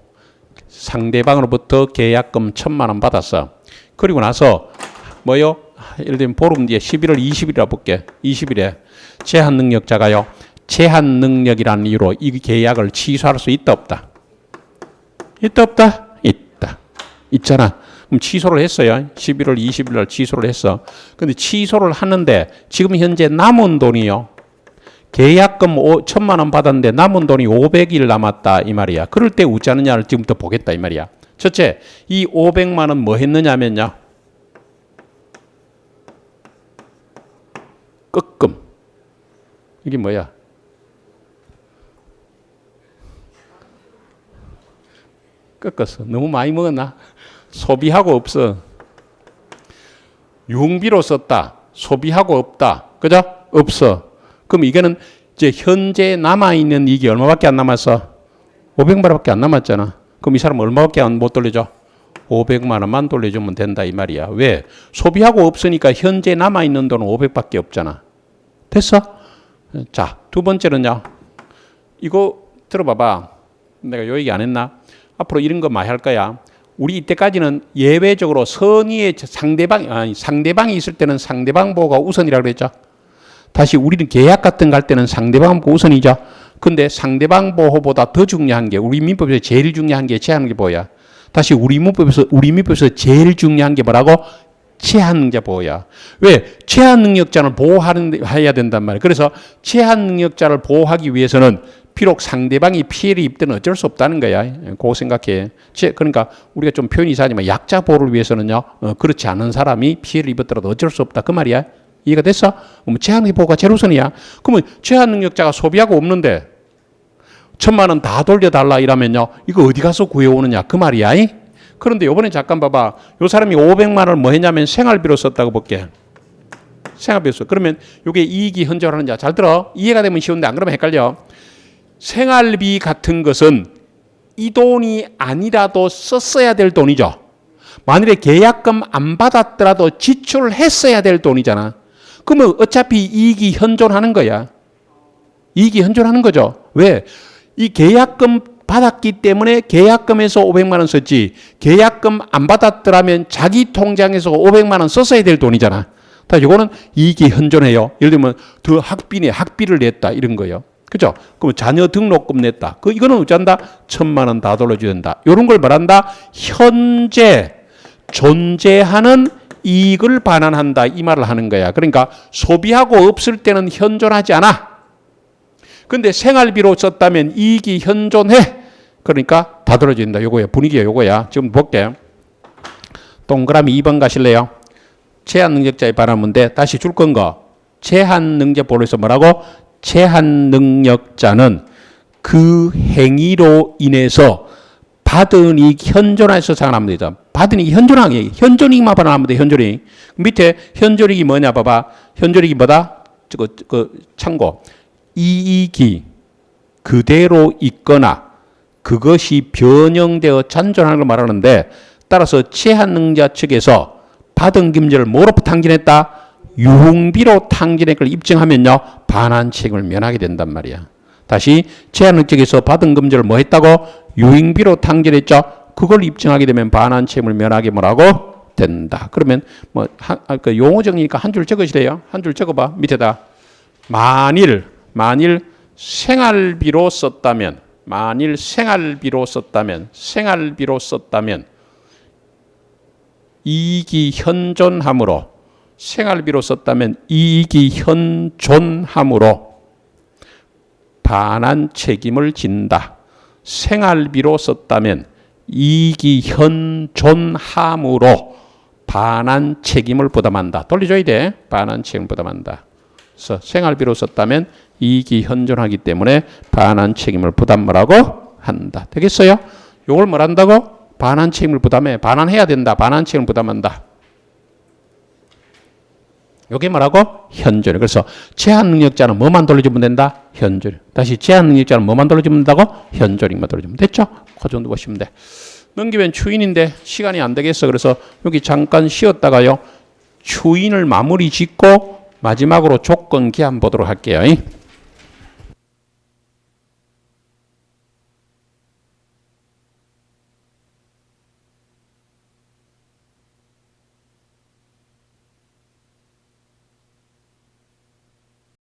상대방으로부터 계약금 1,000만 원 받았어. 그리고 나서 뭐요? 예를 들면 보름 뒤에 11월 20일이라 볼게. 20일에 제한 능력자가요. 제한 능력이라는 이유로 이 계약을 취소할 수 있다 없다? 있다 없다? 있다. 있잖아. 그럼 취소를 했어요. 11월 20일 날 취소를 했어. 근데 취소를 하는데 지금 현재 남은 돈이요. 계약금 1,000만 원 받았는데 남은 돈이 500일 남았다 이 말이야. 그럴 때 어찌 하느냐를 지금부터 보겠다 이 말이야. 첫째, 이 500만 원 뭐 했느냐면요. 끄끔. 이게 뭐야? 꺾었어. 너무 많이 먹었나? 소비하고 없어. 유흥비로 썼다. 소비하고 없다. 그죠? 없어. 그럼 이거는 이제 현재 남아있는 이익이 얼마밖에 안 남았어? 500만 원밖에 안 남았잖아. 그럼 이 사람 얼마밖에 못 돌려줘? 500만 원만 돌려주면 된다 이 말이야. 왜? 소비하고 없으니까 현재 남아있는 돈은 500밖에 없잖아. 됐어? 자, 두 번째는요. 이거 들어봐봐. 내가 요 얘기 안 했나? 앞으로 이런 거 많이 할 거야. 우리 이때까지는 예외적으로 선의의 상대방이 있을 때는 상대방 보호가 우선이라고 그랬죠. 다시 우리는 계약 같은 거 할 때는 상대방 보호 우선이죠. 근데 상대방 보호보다 더 중요한 게 우리 민법에서 제일 중요한 게 제한 게 보호야. 다시 우리 민법에서 제일 중요한 게 뭐라고? 제한 능자 보호야. 왜? 제한 능력자를 보호해야 된단 말이야. 그래서 제한 능력자를 보호하기 위해서는 비록 상대방이 피해를 입든 어쩔 수 없다는 거야. 그거 생각해. 그러니까 우리가 좀 표현이 이상하지만 약자 보호를 위해서는요. 그렇지 않은 사람이 피해를 입었더라도 어쩔 수 없다. 그 말이야. 이해가 됐어? 그럼 제한 보호가 제일 우선이야. 그러면 제한 능력자가 소비하고 없는데 1,000만 원 다 돌려달라 이러면요. 이거 어디 가서 구해오느냐. 그 말이야. 그런데 요번에 잠깐 봐봐. 요 사람이 500만 원을 뭐 했냐면 생활비로 썼다고 볼게. 생활비로 썼어. 그러면 요게 이익이 현저하는 자. 잘 들어. 이해가 되면 쉬운데 안 그러면 헷갈려. 생활비 같은 것은 이 돈이 아니라도 썼어야 될 돈이죠. 만일에 계약금 안 받았더라도 지출을 했어야 될 돈이잖아. 그러면 어차피 이익이 현존하는 거야. 이익이 현존하는 거죠. 왜? 이 계약금 받았기 때문에 계약금에서 500만 원 썼지. 계약금 안 받았더라면 자기 통장에서 500만 원 썼어야 될 돈이잖아. 다 이거는 이익이 현존해요. 예를 들면 더 학비를 냈다 이런 거예요. 그죠? 그럼 자녀 등록금 냈다. 이거는 어쩐다? 1,000만 원 다 돌려줘야 된다. 이런 걸 말한다. 현재 존재하는 이익을 반환한다. 이 말을 하는 거야. 그러니까 소비하고 없을 때는 현존하지 않아. 근데 생활비로 썼다면 이익이 현존해. 그러니까 다 돌려줘야 된다. 요거야. 분위기야. 요거야. 지금 볼게. 동그라미 2번 가실래요? 제한 능력자에 반하는데 다시 줄 건가? 제한 능력 보호에서 뭐라고? 제한 능력자는 그 행위로 인해서 받은 이익 현존해서 생각하면 되죠. 받은 이익 현존하기. 현존이익만 반환하면 돼. 현존이익. 밑에 현존이익이 뭐냐 봐봐. 현존이익이 뭐다? 참고. 이익이 그대로 있거나 그것이 변형되어 잔존하는 걸 말하는데 따라서 제한 능자 측에서 받은 금전을 뭐로 탕진했다? 유흥비로 탕진의 걸 입증하면요. 반환 책임을 면하게 된단 말이야. 다시 제한 능력에서 받은 금전을 뭐 했다고? 유흥비로 탕진했죠. 그걸 입증하게 되면 반환 책임을 면하게 뭐라고? 된다. 그러면 뭐 용어정이니까 한 줄 적으시래요. 한 줄 적어봐. 밑에다. 만일 생활비로 썼다면 이익이 현존함으로 생활비로 썼다면 이익이 현존함으로 반환 책임을 진다. 생활비로 썼다면 이익이 현존함으로 반환 책임을 부담한다. 돌려줘야 돼. 반환 책임을 부담한다. 그래서 생활비로 썼다면 이익이 현존하기 때문에 반환 책임을 부담하라고 한다. 되겠어요? 이걸 뭘 한다고? 반환 책임을 부담해. 반환해야 된다. 반환 책임을 부담한다. 이게 뭐라고? 현존. 그래서 제한 능력자는 뭐만 돌려주면 된다? 현존. 다시 제한 능력자는 뭐만 돌려주면 된다고? 현존익만 돌려주면 됐죠? 그 정도 보시면 돼. 넘기면 추인인데 시간이 안 되겠어. 그래서 여기 잠깐 쉬었다가요. 추인을 마무리 짓고 마지막으로 조건 기한 보도록 할게요.